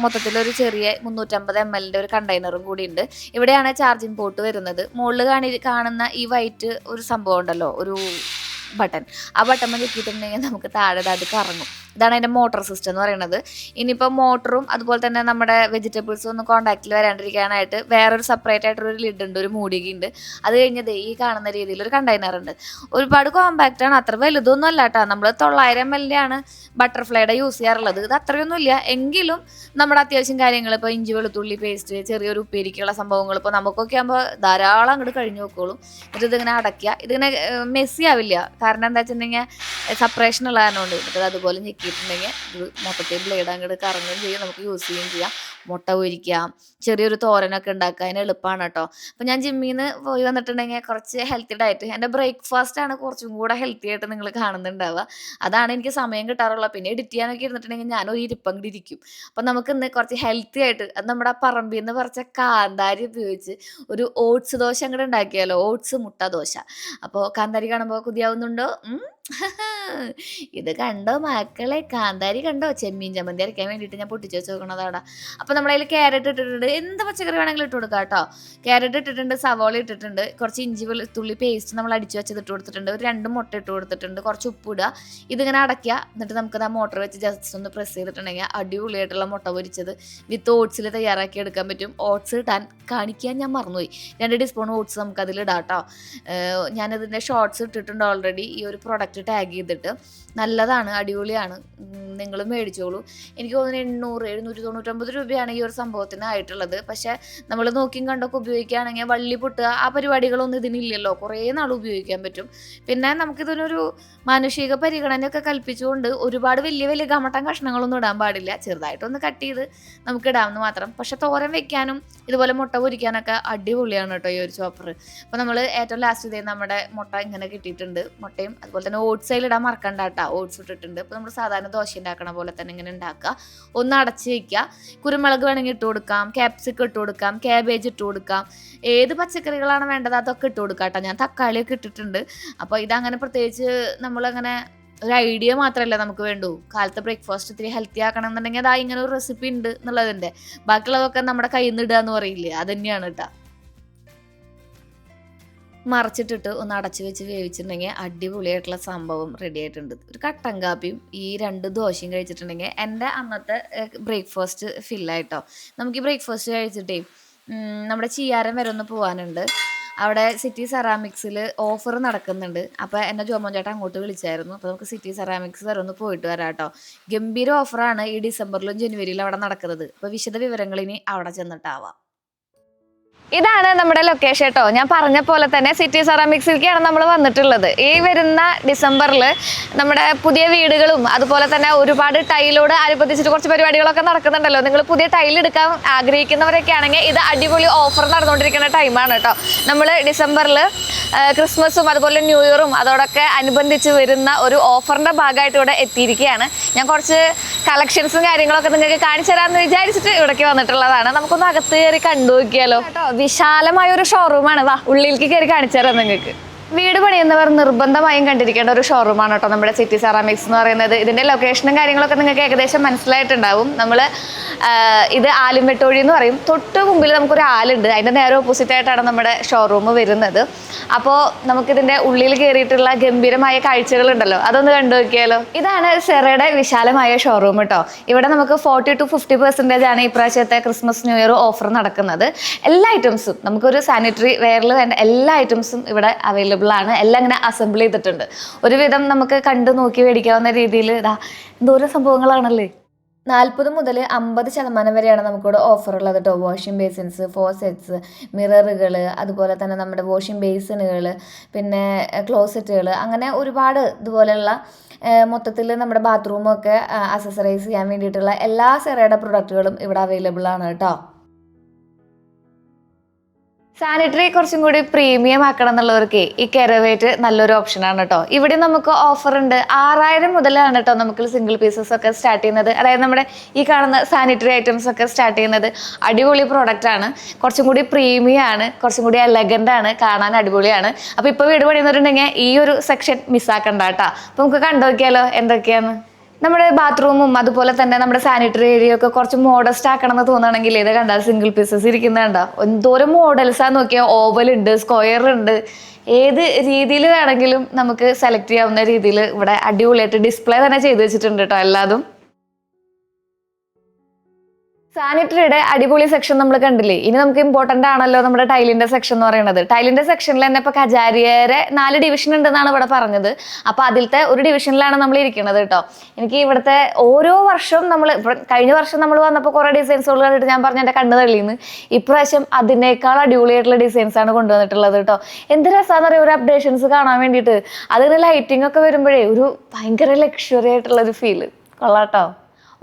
മൊത്തത്തിലൊരു ചെറിയ 350 ml ഒരു കണ്ടെയ്നറും കൂടി ഉണ്ട്. ഇവിടെയാണ് ചാർജിങ് പോർട്ട് വരുന്നത്. മുകളിൽ കാണുന്ന ഈ വൈറ്റ് ഒരു സംഭവം ഉണ്ടല്ലോ, ഒരു ബട്ടൺ, ആ ബട്ടൺ ഞെക്കിയിട്ടുണ്ടെങ്കിൽ നമുക്ക് താഴെ അത് കറങ്ങും. ഇതാണ് അതിൻ്റെ മോട്ടർ സിസ്റ്റം എന്ന് പറയുന്നത്. ഇനിയിപ്പോൾ മോട്ടറും അതുപോലെ തന്നെ നമ്മുടെ വെജിറ്റബിൾസും ഒന്നും കോൺടാക്റ്റിൽ വരാണ്ടിരിക്കാനായിട്ട് വേറൊരു സെപ്പറേറ്റ് ആയിട്ടൊരു ലിഡ് ഉണ്ട്, ഒരു മൂടികയുണ്ട്. അത് കഴിഞ്ഞത് ഈ കാണുന്ന രീതിയിൽ ഒരു കണ്ടെയ്നർ ഉണ്ട്. ഒരുപാട് കോമ്പാക്റ്റ് ആണ്, അത്ര വലുതൊന്നും അല്ല കേട്ടോ. നമ്മൾ 900 ml ആണ് ബട്ടർഫ്ലൈയുടെ യൂസ് ചെയ്യാറുള്ളത്. ഇത് അത്രയൊന്നും ഇല്ല, എങ്കിലും നമ്മുടെ അത്യാവശ്യം കാര്യങ്ങൾ ഇപ്പോൾ ഇഞ്ചി വെളുത്തുള്ളി പേസ്റ്റ്, ചെറിയൊരു ഉപ്പേരിക്കുള്ള സംഭവങ്ങൾ ഇപ്പോൾ നമുക്കൊക്കെ ആകുമ്പോൾ ധാരാളം അങ്ങോട്ട് കഴിഞ്ഞു നോക്കോളും. എന്നിട്ട് ഇതിങ്ങനെ അടയ്ക്കുക. ഇതിങ്ങനെ മെസ്സി ആവില്ല, കാരണം എന്താ വെച്ചിട്ടുണ്ടെങ്കിൽ സെപ്പറേഷൻ ഉള്ള കാരണം കൊണ്ട്. എന്നിട്ട് അതുപോലെ ഞെക്കിയിട്ടുണ്ടെങ്കിൽ ഇത് മൊത്തത്തിൽ ബ്ലേഡ് അങ്ങോട്ട് കറങ്ങുകയും ചെയ്യും, നമുക്ക് യൂസ് ചെയ്യുകയും ചെയ്യാം. മുട്ട പൊരിക്കാം, ചെറിയൊരു തോരനൊക്കെ ഉണ്ടാക്കുക, അതിന് എളുപ്പമാണ് കേട്ടോ. അപ്പോൾ ഞാൻ ജിമ്മിൽ നിന്ന് പോയി വന്നിട്ടുണ്ടെങ്കിൽ കുറച്ച് ഹെൽത്തി ഡയറ്റ്, എൻ്റെ ബ്രേക്ക്ഫാസ്റ്റ് ആണ് കുറച്ചും കൂടെ ഹെൽത്തി ആയിട്ട് നിങ്ങൾ കാണുന്നുണ്ടാവുക. അതാണ് എനിക്ക് സമയം കിട്ടാറുള്ളത്. പിന്നെ എഡിറ്റ് ചെയ്യാനൊക്കെ ഇരുന്നിട്ടുണ്ടെങ്കിൽ ഞാനൊരു ഇരിപ്പങ്ങോട്ട് ഇരിക്കും. അപ്പോൾ നമുക്ക് ഇന്ന് കുറച്ച് ഹെൽത്തി ആയിട്ട്, അത് നമ്മുടെ പറമ്പിൽ നിന്ന് പറിച്ച കാന്താരി ഉപയോഗിച്ച് ഒരു ഓട്സ് ദോശ അങ്ങോട്ട് ഉണ്ടാക്കിയാലോ, ഓട്സ് മുട്ട ദോശ. അപ്പോൾ കാന്താരി കാണുമ്പോൾ കൊതിയാവുന്നുണ്ടോ? ഇത് കണ്ടോ മക്കളെ, കാന്താരി കണ്ടോ? ചെമ്മീൻ ചമ്മന്തി അരയ്ക്കാൻ വേണ്ടിയിട്ട് ഞാൻ പൊട്ടിച്ച് വെച്ച് നോക്കണതാണ്. അപ്പോൾ നമ്മളതിൽ ക്യാരറ്റ് ഇട്ടിട്ടുണ്ട്, എന്ത് പച്ചക്കറി വേണമെങ്കിലും ഇട്ട് കൊടുക്കാം കേട്ടോ. ക്യാരറ്റ് ഇട്ടിട്ടുണ്ട്, സവോള ഇട്ടിട്ടുണ്ട്, കുറച്ച് ഇഞ്ചി വെളുത്തുള്ളി പേസ്റ്റ് നമ്മൾ അടിച്ചു വെച്ചത് ഇട്ട് കൊടുത്തിട്ടുണ്ട്, ഒരു 2 മുട്ട ഇട്ട് കൊടുത്തിട്ടുണ്ട്, കുറച്ച് ഉപ്പിടുക. ഇതിങ്ങനെ അടയ്ക്കുക. എന്നിട്ട് നമുക്കത് ആ മോട്ടർ വെച്ച് ജസ്റ്റ് ഒന്ന് പ്രസ് ചെയ്തിട്ടുണ്ടെങ്കിൽ അടിപൊളിയായിട്ടുള്ള മുട്ട പൊരിച്ചത് വിത്ത് ഓട്സിൽ തയ്യാറാക്കി എടുക്കാൻ പറ്റും. ഓട്സ് ഇടാൻ കാണിക്കാൻ ഞാൻ മറന്നുപോയി, 2 ടീസ്പൂൺ ഓട്സ് നമുക്ക് അതിലിടാം കേട്ടോ. ഞാനതിൻ്റെ ഷോർട്സ് ഇട്ടിട്ടുണ്ട് ഓൾറെഡി, ഈ ഒരു പ്രൊഡക്റ്റ് ടാഗ് ചെയ്തിട്ട്. നല്ലതാണ്, അടിപൊളിയാണ്, നിങ്ങൾ മേടിച്ചോളൂ. എനിക്ക് തോന്നുന്നു 799 രൂപയാണ് ഈ ഒരു സംഭവത്തിന് ആയിട്ടുള്ളത്. പക്ഷേ നമ്മൾ നോക്കിയും കണ്ടൊക്കെ ഉപയോഗിക്കുകയാണെങ്കിൽ വള്ളി പൊട്ടുക ആ പരിപാടികളൊന്നും ഇതിനില്ലല്ലോ, കുറേ നാൾ ഉപയോഗിക്കാൻ പറ്റും. പിന്നെ നമുക്കിതിനൊരു മാനുഷിക പരിഗണനയൊക്കെ കൽപ്പിച്ചുകൊണ്ട് ഒരുപാട് വലിയ ഗമട്ടൻ കഷ്ണങ്ങളൊന്നും ഇടാൻ പാടില്ല, ചെറുതായിട്ടൊന്ന് കട്ട് ചെയ്ത് നമുക്ക് ഇടാമെന്ന് മാത്രം. പക്ഷെ തോരൻ വെക്കാനും ഇതുപോലെ മുട്ട പൊരിക്കാനൊക്കെ അടിപൊളിയാണ് കേട്ടോ ഈ ഒരു ചോപ്പർ. അപ്പോൾ നമ്മൾ ഏറ്റവും ലാസ്റ്റ് ഇതേ നമ്മുടെ മുട്ട ഇങ്ങനെ കിട്ടിയിട്ടുണ്ട്, മുട്ടയും അതുപോലെ തന്നെ ഓട്സ് അതിലിടാൻ മറക്കണ്ട കേട്ടോ, ഓട്സ് ഇട്ടിട്ടുണ്ട്. അപ്പോൾ നമ്മൾ സാധാരണ ദോശ ഉണ്ടാക്കണ പോലെ തന്നെ ഇങ്ങനെ ഉണ്ടാക്കുക, ഒന്ന് അടച്ച് വയ്ക്കുക. കുരുമുളക് വേണമെങ്കിൽ ഇട്ട് കൊടുക്കാം, ക്യാപ്സിക്കം ഇട്ട് കൊടുക്കാം, ക്യാബേജ് ഇട്ട് കൊടുക്കാം, ഏത് പച്ചക്കറികളാണ് വേണ്ടത് അതൊക്കെ ഇട്ട് കൊടുക്കാം കേട്ടോ. ഞാൻ തക്കാളിയൊക്കെ ഇട്ടിട്ടുണ്ട്. അപ്പോൾ ഇതങ്ങനെ പ്രത്യേകിച്ച് നമ്മളങ്ങനെ ഒരു ഐഡിയ മാത്രമല്ല നമുക്ക് വേണ്ടൂ. കാലത്തെ ബ്രേക്ക്ഫാസ്റ്റ് ഇത്തിരി ഹെൽത്തി ആക്കണം എന്നുണ്ടെങ്കിൽ അതാ ഇങ്ങനെ ഒരു റെസിപ്പി ഉണ്ട് എന്നുള്ളതിൻ്റെ. ബാക്കിയുള്ളതൊക്കെ നമ്മുടെ കയ്യിൽ നിന്ന് ഇടുക എന്ന് പറയില്ലേ, അത് തന്നെയാണ് കേട്ടോ. മറച്ചിട്ടിട്ട് ഒന്ന് അടച്ചു വെച്ച് വേവിച്ചിട്ടുണ്ടെങ്കിൽ അടിപൊളിയായിട്ടുള്ള സംഭവം റെഡി ആയിട്ടുണ്ട്. ഒരു കട്ടൻ കാപ്പിയും ഈ 2 ദോശയും കഴിച്ചിട്ടുണ്ടെങ്കിൽ എൻ്റെ അന്നത്തെ ബ്രേക്ക്ഫാസ്റ്റ് ഫില്ലായിട്ടോ. നമുക്ക് ഈ ബ്രേക്ക്ഫാസ്റ്റ് കഴിച്ചിട്ടേ നമ്മുടെ ചിയാരം വരെ ഒന്ന് പോകാനുണ്ട്. അവിടെ സിറ്റി സെറാമിക്സിൽ ഓഫർ നടക്കുന്നുണ്ട്. അപ്പോൾ എന്നെ ജോമോൻ ചേട്ടൻ അങ്ങോട്ട് വിളിച്ചായിരുന്നു. അപ്പോൾ നമുക്ക് സിറ്റി സെറാമിക്സ് വരെ ഒന്ന് പോയിട്ട് വരാം കേട്ടോ. ഗംഭീര ഓഫറാണ് ഈ ഡിസംബറിലും ജനുവരിയിലും അവിടെ നടക്കുന്നത്. അപ്പോൾ വിശദ വിവരങ്ങൾ ഇനി അവിടെ ചെന്നിട്ടാവാം. ഇതാണ് നമ്മുടെ ലൊക്കേഷൻ കേട്ടോ. ഞാൻ പറഞ്ഞ പോലെ തന്നെ സിറ്റി സെറാമിക്സിലേക്കാണ് നമ്മൾ വന്നിട്ടുള്ളത്. ഈ വരുന്ന ഡിസംബറിൽ നമ്മുടെ പുതിയ വീടുകളും അതുപോലെ തന്നെ ഒരുപാട് ടൈലോട് അനുബന്ധിച്ചിട്ട് കുറച്ച് പരിപാടികളൊക്കെ നടക്കുന്നുണ്ടല്ലോ. നിങ്ങൾ പുതിയ ടൈൽ എടുക്കാൻ ആഗ്രഹിക്കുന്നവരൊക്കെ ആണെങ്കിൽ ഇത് അടിപൊളി ഓഫർ നടന്നുകൊണ്ടിരിക്കുന്ന ടൈമാണ് കേട്ടോ. നമ്മൾ ഡിസംബറിൽ ക്രിസ്മസും അതുപോലെ ന്യൂ ഇയറും അതോടൊക്കെ അനുബന്ധിച്ച് വരുന്ന ഒരു ഓഫറിൻ്റെ ഭാഗമായിട്ട് ഇവിടെ എത്തിയിരിക്കുകയാണ്. ഞാൻ കുറച്ച് കളക്ഷൻസും കാര്യങ്ങളൊക്കെ നിങ്ങൾക്ക് കാണിച്ചു തരാമെന്ന് വിചാരിച്ചിട്ട് ഇവിടേക്ക് വന്നിട്ടുള്ളതാണ്. നമുക്കൊന്ന് അകത്ത് കയറി കണ്ടു നോക്കിയാലോ കേട്ടോ. വിശാലമായ ഒരു ഷോറൂമാണ്. വാ, ഉള്ളിലേക്ക് കയറി കാണിച്ചു തരാം നിങ്ങൾക്ക്. വീട് പണിയുന്നവർ നിർബന്ധമായും കണ്ടിരിക്കേണ്ട ഒരു ഷോറൂമാണ് കേട്ടോ നമ്മുടെ സിറ്റി സെറാമിക്സ് എന്ന് പറയുന്നത്. ഇതിൻ്റെ ലൊക്കേഷനും കാര്യങ്ങളൊക്കെ നിങ്ങൾക്ക് ഏകദേശം മനസ്സിലായിട്ടുണ്ടാവും. നമ്മൾ ഇത് ആലുംവെട്ടൊഴി എന്ന് പറയും. തൊട്ട് മുമ്പിൽ നമുക്കൊരു ആലുണ്ട്, അതിൻ്റെ നേരെ ഓപ്പോസിറ്റ് ആയിട്ടാണ് നമ്മുടെ ഷോറൂം വരുന്നത്. അപ്പോൾ നമുക്കിതിൻ്റെ ഉള്ളിൽ കയറിയിട്ടുള്ള ഗംഭീരമായ കാഴ്ചകളുണ്ടല്ലോ, അതൊന്ന് കണ്ടു നോക്കിയാലോ. ഇതാണ് സെറയുടെ വിശാലമായ ഷോറൂം കേട്ടോ. ഇവിടെ നമുക്ക് 40 to 50% ആണ് ഇപ്രാവശ്യത്തെ ക്രിസ്മസ് ന്യൂ ഇയർ ഓഫർ നടക്കുന്നത്. എല്ലാ ഐറ്റംസും നമുക്കൊരു സാനിറ്ററി വെയറിൽ വേണ്ട എല്ലാ ഐറ്റംസും ഇവിടെ അവൈലബിൾ ആണ്. എല്ലാം ഇങ്ങനെ അസംബിൾ ചെയ്തിട്ടുണ്ട്. ഒരുവിധം നമുക്ക് കണ്ടു നോക്കി മേടിക്കാവുന്ന രീതിയിൽ ഇതാ എന്തോരം സംഭവങ്ങളാണല്ലേ. 40 മുതൽ 50% വരെയാണ് നമുക്കിവിടെ ഓഫർ ഉള്ളത് കേട്ടോ. വാഷിംഗ് ബേസിൻസ്, ഫോസെറ്റ്സ്, മിററുകൾ, അതുപോലെ തന്നെ നമ്മുടെ വാഷിംഗ് ബേസിനുകൾ, പിന്നെ ക്ലോസറ്റുകൾ, അങ്ങനെ ഒരുപാട് ഇതുപോലെയുള്ള മൊത്തത്തിൽ നമ്മുടെ ബാത്റൂമൊക്കെ അക്സസറൈസ് ചെയ്യാൻ വേണ്ടിയിട്ടുള്ള എല്ലാ സെറയുടെ പ്രൊഡക്റ്റുകളും ഇവിടെ അവൈലബിൾ ആണ് കേട്ടോ. സാനിറ്ററി കുറച്ചും കൂടി പ്രീമിയം ആക്കണം എന്നുള്ളവർക്ക് ഈ കെറവേറ്റ് നല്ലൊരു ഓപ്ഷനാണ് കേട്ടോ. ഇവിടെ നമുക്ക് ഓഫർ ഉണ്ട്. 6000 മുതലാണ് കേട്ടോ നമുക്ക് സിംഗിൾ പീസസ് ഒക്കെ സ്റ്റാർട്ട് ചെയ്യുന്നത്. അതായത് നമ്മുടെ ഈ കാണുന്ന സാനിറ്ററി ഐറ്റംസ് ഒക്കെ സ്റ്റാർട്ട് ചെയ്യുന്നത്. അടിപൊളി പ്രോഡക്റ്റ് ആണ്, കുറച്ചും കൂടി പ്രീമിയം ആണ്, കുറച്ചും കൂടി എലഗൻ്റ് ആണ്, കാണാൻ അടിപൊളിയാണ്. അപ്പോൾ ഇപ്പോൾ വീട് പണിയുന്നവരുണ്ടെങ്കിൽ ഈ ഒരു സെക്ഷൻ മിസ്സാക്കണ്ട കേട്ടോ. അപ്പോൾ നമുക്ക് കണ്ടുനോക്കിയാലോ എന്തൊക്കെയാണ്. നമ്മുടെ ബാത്റൂമും അതുപോലെ തന്നെ നമ്മുടെ സാനിറ്ററി ഏരിയ ഒക്കെ കുറച്ച് മോഡസ്റ്റ് ആക്കണം എന്ന് തോന്നുകയാണെങ്കിൽ ഇത് കണ്ടാൽ സിംഗിൾ പീസസ് ഇരിക്കുന്നുണ്ടോ. എന്തോരം മോഡൽസാന്ന് നോക്കിയാൽ ഓവൽ ഉണ്ട്, സ്ക്വയർ ഉണ്ട്, ഏത് രീതിയിൽ വേണമെങ്കിലും നമുക്ക് സെലക്ട് ചെയ്യാവുന്ന രീതിയിൽ ഇവിടെ അടിപൊളിയായിട്ട് ഡിസ്പ്ലേ തന്നെ ചെയ്ത് വെച്ചിട്ടുണ്ട് കേട്ടോ എല്ലാതും. സാനിറ്ററിയുടെ അടിപൊളി സെക്ഷൻ നമ്മൾ കണ്ടില്ലേ. ഇനി നമുക്ക് ഇമ്പോർട്ടൻ്റ് ആണല്ലോ നമ്മുടെ ടൈലിൻ്റെ സെക്ഷൻ എന്ന് പറയുന്നത്. ടൈലിൻ്റെ സെക്ഷനിൽ തന്നെ ഇപ്പോൾ കജാരിയരെ 4 ഡിവിഷൻ ഉണ്ടെന്നാണ് ഇവിടെ പറഞ്ഞത്. അപ്പോൾ അതിലത്തെ ഒരു ഡിവിഷനിലാണ് നമ്മൾ ഇരിക്കുന്നത് കേട്ടോ. എനിക്ക് ഇവിടുത്തെ ഓരോ വർഷവും കഴിഞ്ഞ വർഷം നമ്മൾ വന്നപ്പോൾ കുറേ ഡിസൈൻസുകൾ കണ്ടിട്ട് ഞാൻ പറഞ്ഞ എൻ്റെ കണ്ണ് തള്ളിന്ന്. ഇപ്രാവശ്യം അതിനേക്കാൾ അടിപൊളിയായിട്ടുള്ള ഡിസൈൻസാണ് കൊണ്ടുവന്നിട്ടുള്ളത് കേട്ടോ. എന്ത് രസമാണെന്ന് പറയുക ഒരു അപ്ഡേഷൻസ് കാണാൻ വേണ്ടിയിട്ട്. അതിന് ലൈറ്റിംഗ് ഒക്കെ വരുമ്പോഴേ ഒരു ഭയങ്കര ലക്ഷറി ആയിട്ടുള്ളൊരു ഫീല് കൊള്ളാട്ടോ.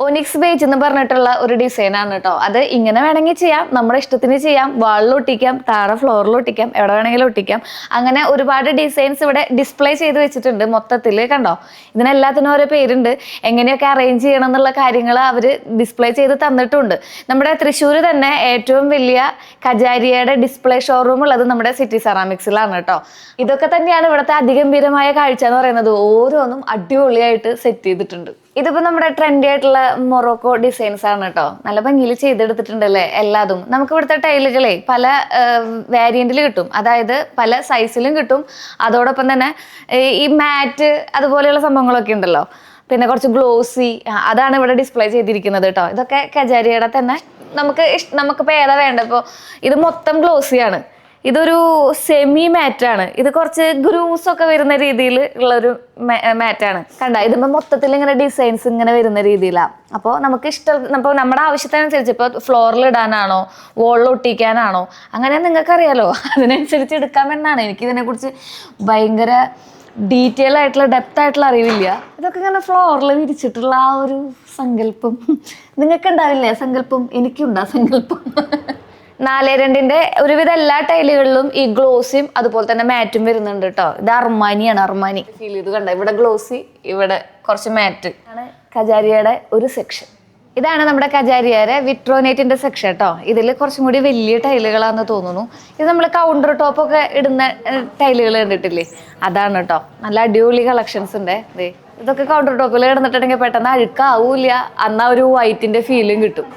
ഒനിക്സ് ബേജ് എന്ന് പറഞ്ഞിട്ടുള്ള ഒരു ഡിസൈനാണ് കേട്ടോ. അത് ഇങ്ങനെ വേണമെങ്കിൽ ചെയ്യാം, നമ്മുടെ ഇഷ്ടത്തിന് ചെയ്യാം. വാളിൽ ഒട്ടിക്കാം, താഴെ ഫ്ലോറിൽ ഒട്ടിക്കാം, എവിടെ വേണമെങ്കിലും ഒട്ടിക്കാം. അങ്ങനെ ഒരുപാട് ഡിസൈൻസ് ഇവിടെ ഡിസ്പ്ലേ ചെയ്ത് വെച്ചിട്ടുണ്ട്. മൊത്തത്തിൽ കണ്ടോ, ഇതിനെല്ലാത്തിനും ഓരോ പേരുണ്ട്. എങ്ങനെയൊക്കെ അറേഞ്ച് ചെയ്യണം എന്നുള്ള കാര്യങ്ങൾ അവർ ഡിസ്പ്ലേ ചെയ്ത് തന്നിട്ടുണ്ട്. നമ്മുടെ തൃശ്ശൂർ തന്നെ ഏറ്റവും വലിയ കജാരിയയുടെ ഡിസ്പ്ലേ ഷോറൂം ഉള്ളത് നമ്മുടെ സിറ്റി സെറാമിക്സിലാണ് കേട്ടോ. ഇതൊക്കെ തന്നെയാണ് ഇവിടുത്തെ അതിഗംഭീരമായ കാഴ്ച എന്ന് പറയുന്നത്. ഓരോന്നും അടിപൊളിയായിട്ട് സെറ്റ് ചെയ്തിട്ടുണ്ട്. ഇതിപ്പോൾ നമ്മുടെ ട്രെൻഡി ആയിട്ടുള്ള മൊറോക്കോ ഡിസൈൻസ് ആണ് കേട്ടോ. നല്ല ഭംഗിയിൽ ചെയ്തെടുത്തിട്ടുണ്ടല്ലേ എല്ലാതും. നമുക്ക് ഇവിടുത്തെ ടൈലുകളെ പല വേരിയന്റിൽ കിട്ടും, അതായത് പല സൈസിലും കിട്ടും. അതോടൊപ്പം തന്നെ ഈ മാറ്റ് അതുപോലെയുള്ള സംഭവങ്ങളൊക്കെ ഉണ്ടല്ലോ. പിന്നെ കുറച്ച് ഗ്ലോസി, അതാണ് ഇവിടെ ഡിസ്പ്ലേ ചെയ്തിരിക്കുന്നത് കേട്ടോ. ഇതൊക്കെ കജാരിയുടെ തന്നെ നമുക്കിപ്പോൾ ഏതാ വേണ്ടത്. ഇപ്പോൾ ഇത് മൊത്തം ഗ്ലോസിയാണ്, ഇതൊരു സെമി മാറ്റാണ്, ഇത് കുറച്ച് ഗ്രൂസ് ഒക്കെ വരുന്ന രീതിയിൽ ഉള്ളൊരു മാറ്റാണ്. കണ്ട, ഇതിപ്പോൾ മൊത്തത്തിൽ ഇങ്ങനെ ഡിസൈൻസ് ഇങ്ങനെ വരുന്ന രീതിയിലാണ്. അപ്പോൾ നമുക്ക് ഇപ്പോൾ നമ്മുടെ ആവശ്യത്തിനനുസരിച്ച് ഇപ്പോൾ ഫ്ലോറിൽ ഇടാനാണോ വോളിൽ ഒട്ടിക്കാനാണോ അങ്ങനെ നിങ്ങൾക്കറിയാലോ, അതിനനുസരിച്ച് എടുക്കാമെന്നാണ്. എനിക്കിതിനെക്കുറിച്ച് ഭയങ്കര ഡീറ്റെയിൽ ആയിട്ടുള്ള ഡെപ്ത് ആയിട്ടുള്ള അറിവില്ല. ഇതൊക്കെ ഇങ്ങനെ ഫ്ലോറിൽ വിരിച്ചിട്ടുള്ള ആ ഒരു സങ്കല്പം നിങ്ങൾക്ക് ഉണ്ടാവില്ലേ? സങ്കല്പം എനിക്കുണ്ടാ സങ്കല്പം. 4-2 ഒരുവിധ എല്ലാ ടൈലുകളിലും ഈ ഗ്ലോസിയും അതുപോലെ തന്നെ മാറ്റും വരുന്നുണ്ട് കേട്ടോ. ഇത് അർമാനിയാണ്, അർമാനി ഫീൽ ചെയ്ത് കണ്ട. ഇവിടെ ഗ്ലോസി, ഇവിടെ കുറച്ച് മാറ്റ് ആണ് കജാരിയയുടെ ഒരു സെക്ഷൻ. ഇതാണ് നമ്മുടെ കജാരിയയുടെ വിട്രോനേറ്റിന്റെ സെക്ഷൻ കേട്ടോ. ഇതിൽ കുറച്ചും കൂടി വലിയ ടൈലുകളാണെന്ന് തോന്നുന്നു. ഇത് നമ്മൾ കൗണ്ടർ ടോപ്പൊക്കെ ഇടുന്ന ടൈലുകൾ കണ്ടിട്ടില്ലേ, അതാണ് കേട്ടോ. നല്ല അടിപൊളി കളക്ഷൻസ് ഉണ്ട്. ഇതൊക്കെ കൗണ്ടർ ടോപ്പിൽ കിടന്നിട്ടുണ്ടെങ്കിൽ പെട്ടെന്ന് അഴുക്കാവൂല, എന്നാൽ ഒരു വൈറ്റിന്റെ ഫീലും കിട്ടും.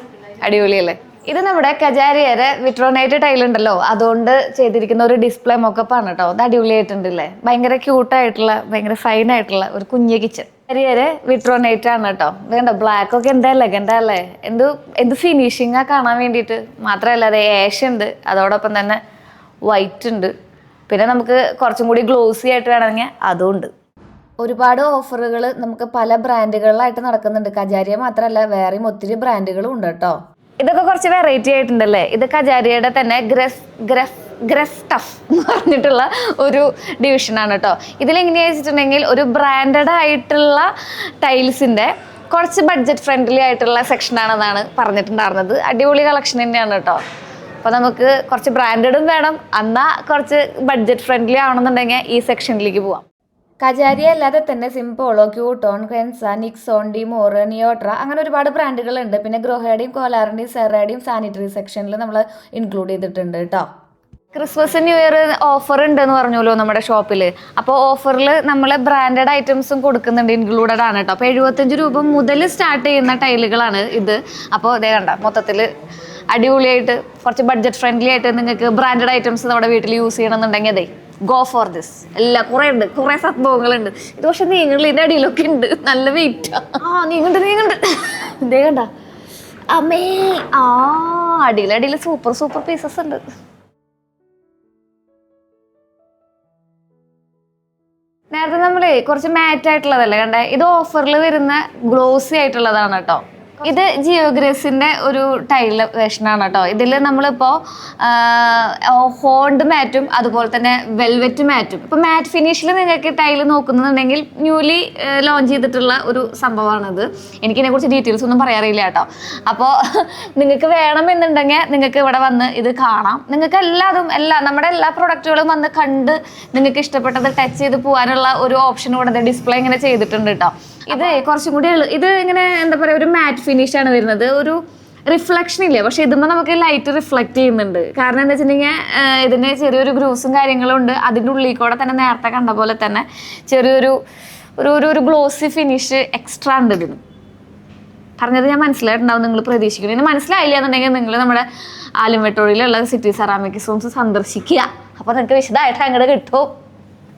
അടിപൊളിയല്ലേ. ഇത് നമ്മുടെ കജാരിയരെ വിട്രോനൈറ്റ് ടൈലുണ്ടല്ലോ, അതുകൊണ്ട് ചെയ്തിരിക്കുന്ന ഒരു ഡിസ്പ്ലേ മോക്കപ്പാണ് കേട്ടോ. അത് അടിപൊളിയായിട്ടുണ്ടല്ലേ, ഭയങ്കര ക്യൂട്ടായിട്ടുള്ള ഭയങ്കര ഫൈൻ ആയിട്ടുള്ള ഒരു കുഞ്ഞ് കിച്ചൺ. കജാരിയരെ വിട്രോനൈറ്റ് ആണ് കേട്ടോ. വേണ്ട ബ്ലാക്ക് ഒക്കെ എന്താ എലഗൻ്റ് അല്ലേ, എന്ത് ഫിനിഷിങ്ങാ കാണാൻ വേണ്ടിയിട്ട്. മാത്രമല്ല അത് ആഷ് ഉണ്ട്, അതോടൊപ്പം തന്നെ വൈറ്റ് ഉണ്ട്. പിന്നെ നമുക്ക് കുറച്ചും കൂടി ഗ്ലോസി ആയിട്ട് വേണമെങ്കിൽ അതും ഉണ്ട്. ഒരുപാട് ഓഫറുകൾ നമുക്ക് പല ബ്രാൻഡുകളിലായിട്ട് നടക്കുന്നുണ്ട്. കജാരിയ മാത്രമല്ല വേറെയും ഒത്തിരി ബ്രാൻഡുകളും ഉണ്ട് കേട്ടോ. ഇതൊക്കെ കുറച്ച് വെറൈറ്റി ആയിട്ടുണ്ടല്ലേ. ഇത് കജാരിയയുടെ തന്നെ ഗ്രസ് ടഫ് എന്ന് പറഞ്ഞിട്ടുള്ള ഒരു ഡിവിഷനാണ് കേട്ടോ. ഇതിലെങ്ങനെയാ വെച്ചിട്ടുണ്ടെങ്കിൽ ഒരു ബ്രാൻഡഡ് ആയിട്ടുള്ള ടൈൽസിൻ്റെ കുറച്ച് ബഡ്ജറ്റ് ഫ്രണ്ട്ലി ആയിട്ടുള്ള സെക്ഷനാണെന്നാണ് പറഞ്ഞിട്ടുണ്ടായിരുന്നത്. അടിപൊളി കളക്ഷൻ തന്നെയാണ് കേട്ടോ. അപ്പോൾ നമുക്ക് കുറച്ച് ബ്രാൻഡഡും വേണം, എന്നാൽ കുറച്ച് ബഡ്ജറ്റ് ഫ്രണ്ട്ലി ആവണമെന്നുണ്ടെങ്കിൽ ഈ സെക്ഷനിലേക്ക് പോവാം. കജാരിയ അല്ലാതെ തന്നെ സിംപോളോ, ക്യൂട്ടോൺ, ക്രെൻസ, നിക്സോൺ, ഡിമോർ, നിയോട്ര അങ്ങനെ ഒരുപാട് ബ്രാൻഡുകളുണ്ട്. പിന്നെ ഗ്രോഹയുടെയും കോലാറിൻ്റെയും സെറയുടെയും സാനിറ്ററി സെക്ഷനിൽ നമ്മൾ ഇൻക്ലൂഡ് ചെയ്തിട്ടുണ്ട് കേട്ടോ. ക്രിസ്മസ് ന്യൂ ഇയർ ഓഫർ ഉണ്ടെന്ന് പറഞ്ഞല്ലോ നമ്മുടെ ഷോപ്പിൽ. അപ്പോൾ ഓഫറിൽ നമ്മൾ ബ്രാൻഡഡ് ഐറ്റംസും കൊടുക്കുന്നുണ്ട്, ഇൻക്ലൂഡഡ് ആണ് കേട്ടോ. അപ്പോൾ 75 രൂപ മുതൽ സ്റ്റാർട്ട് ചെയ്യുന്ന ടൈലുകളാണ് ഇത്. അപ്പോൾ ഇതേ കണ്ട മൊത്തത്തിൽ അടിപൊളിയായിട്ട് കുറച്ച് ബഡ്ജറ്റ് ഫ്രണ്ട്ലി ആയിട്ട് നിങ്ങൾക്ക് ബ്രാൻഡഡ് ഐറ്റംസ് നമ്മുടെ വീട്ടിൽ യൂസ് ചെയ്യണമെന്നുണ്ടെങ്കിൽ അതെ ഗോ ഫോർ ദിസ്. എല്ലാം കുറേ ഉണ്ട്, കുറേ സംഭവങ്ങളുണ്ട്. ഇത് പക്ഷെ നീങ്ങളിൻ്റെ അടിയിലൊക്കെ ഉണ്ട്, നല്ല വെയിറ്റ്. നീങ്ങുണ്ട് ഇതേ കണ്ട അമ്മേ. അടിയിലടിയിൽ സൂപ്പർ പീസസ് ഉണ്ട്. നേരത്തെ നമ്മള് കുറച്ച് മാറ്റ് ആയിട്ടുള്ളതല്ലേ കണ്ടേ, ഇത് ഓഫറിൽ വരുന്ന ഗ്ലോസി ആയിട്ടുള്ളതാണ് കേട്ടോ. ഇത് ജിയോഗ്രസിന്റെ ഒരു ടൈൽ വേർഷനാണ് കേട്ടോ. ഇതിൽ നമ്മളിപ്പോൾ ഹോണ്ട് മാറ്റും അതുപോലെ തന്നെ വെൽവെറ്റ് മാറ്റും. ഇപ്പോൾ മാറ്റ് ഫിനിഷിൽ നിങ്ങൾക്ക് ടൈൽ നോക്കുന്നുണ്ടെങ്കിൽ ന്യൂലി ലോഞ്ച് ചെയ്തിട്ടുള്ള ഒരു സംഭവമാണിത്. എനിക്കിതിനെക്കുറിച്ച് ഡീറ്റെയിൽസ് ഒന്നും പറയാറില്ല കേട്ടോ. അപ്പോൾ നിങ്ങൾക്ക് വേണമെന്നുണ്ടെങ്കിൽ നിങ്ങൾക്ക് ഇവിടെ വന്ന് ഇത് കാണാം. നിങ്ങൾക്ക് നമ്മുടെ എല്ലാ പ്രൊഡക്റ്റുകളും വന്ന് കണ്ട് നിങ്ങൾക്ക് ഇഷ്ടപ്പെട്ടത് ടച്ച് ചെയ്ത് പോകാനുള്ള ഒരു ഓപ്ഷൻ ഇവിടെ ഡിസ്പ്ലേ ഇങ്ങനെ ചെയ്തിട്ടുണ്ട് കേട്ടോ. ഇത് കുറച്ചും കൂടി ഇത് ഇങ്ങനെ എന്താ പറയുക, ഒരു മാറ്റ് ഫിനിഷാണ് വരുന്നത്. ഒരു റിഫ്ലക്ഷൻ ഇല്ല, പക്ഷെ ഇതുമ്പോൾ നമുക്ക് ലൈറ്റ് റിഫ്ലക്ട് ചെയ്യുന്നുണ്ട്. കാരണം എന്താ വെച്ചിട്ടുണ്ടെങ്കിൽ ഇതിന് ചെറിയൊരു ഗ്രൂസും കാര്യങ്ങളും ഉണ്ട്. അതിൻ്റെ ഉള്ളിൽ കൂടെ തന്നെ നേരത്തെ കണ്ട പോലെ തന്നെ ചെറിയൊരു ഒരു ഗ്ലോസി ഫിനിഷ് എക്സ്ട്രാ ഉണ്ട് ഇതിന്. പറഞ്ഞത് ഞാൻ മനസ്സിലായിട്ടുണ്ടാവും, നിങ്ങൾ പ്രതീക്ഷിക്കുന്നു. ഇനി മനസ്സിലായില്ല എന്നുണ്ടെങ്കിൽ നിങ്ങൾ നമ്മുടെ ആലുംവെട്ടോടിയിലുള്ള സിറ്റി സെറാമിക് സോൺസ് സന്ദർശിക്കുക. അപ്പോൾ നിങ്ങൾക്ക് വിശദമായിട്ട് അങ്ങോട്ട് കിട്ടും.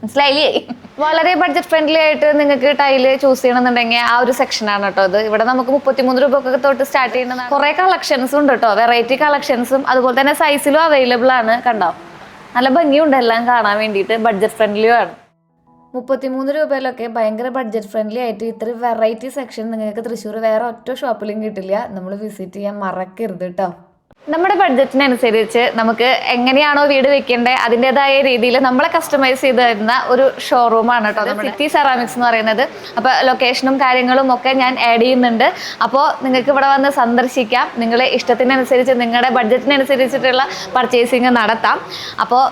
മനസ്സിലായില്ലേ? വളരെ ബഡ്ജറ്റ് ഫ്രണ്ട്ലി ആയിട്ട് നിങ്ങൾക്ക് ടൈല് ചൂസ് ചെയ്യണമെന്നുണ്ടെങ്കിൽ ആ ഒരു സെക്ഷനാണ് കേട്ടോ ഇത്. ഇവിടെ നമുക്ക് 33 രൂപയൊക്കെ തൊട്ട് സ്റ്റാർട്ട് ചെയ്യുന്ന കുറേ കളക്ഷൻസും ഉണ്ട് കേട്ടോ. വെറൈറ്റി കളക്ഷൻസും അതുപോലെ തന്നെ സൈസിലും അവൈലബിൾ ആണ്. കണ്ടോ, നല്ല ഭംഗിയുണ്ട് എല്ലാം കാണാൻ വേണ്ടിയിട്ട്. ബഡ്ജറ്റ് ഫ്രണ്ട്ലിയും ആണ്. 33 രൂപയിലൊക്കെ ഭയങ്കര ബഡ്ജറ്റ് ഫ്രണ്ട്ലി ആയിട്ട് ഇത്ര വെറൈറ്റി സെക്ഷൻ നിങ്ങൾക്ക് തൃശ്ശൂർ വേറെ ഒറ്റ ഷോപ്പിലും കിട്ടില്ല. നമ്മൾ വിസിറ്റ് ചെയ്യാൻ മറക്കരുത് കേട്ടോ. നമ്മുടെ ബഡ്ജറ്റിനനുസരിച്ച് നമുക്ക് എങ്ങനെയാണോ വീട് വെക്കേണ്ടത് അതിൻ്റെതായ രീതിയിൽ നമ്മളെ കസ്റ്റമൈസ് ചെയ്ത് തരുന്ന ഒരു ഷോറൂമാണ് കേട്ടോ നമ്മുടെ സിറ്റി സെറാമിക്സ് എന്ന് പറയുന്നത്. അപ്പോൾ ലൊക്കേഷനും കാര്യങ്ങളും ഒക്കെ ഞാൻ ആഡ് ചെയ്യുന്നുണ്ട്. അപ്പോൾ നിങ്ങൾക്ക് ഇവിടെ വന്ന് സന്ദർശിക്കാം. നിങ്ങളെ ഇഷ്ടത്തിനനുസരിച്ച് നിങ്ങളുടെ ബഡ്ജറ്റിനനുസരിച്ചിട്ടുള്ള പർച്ചേസിങ് നടത്താം. അപ്പോൾ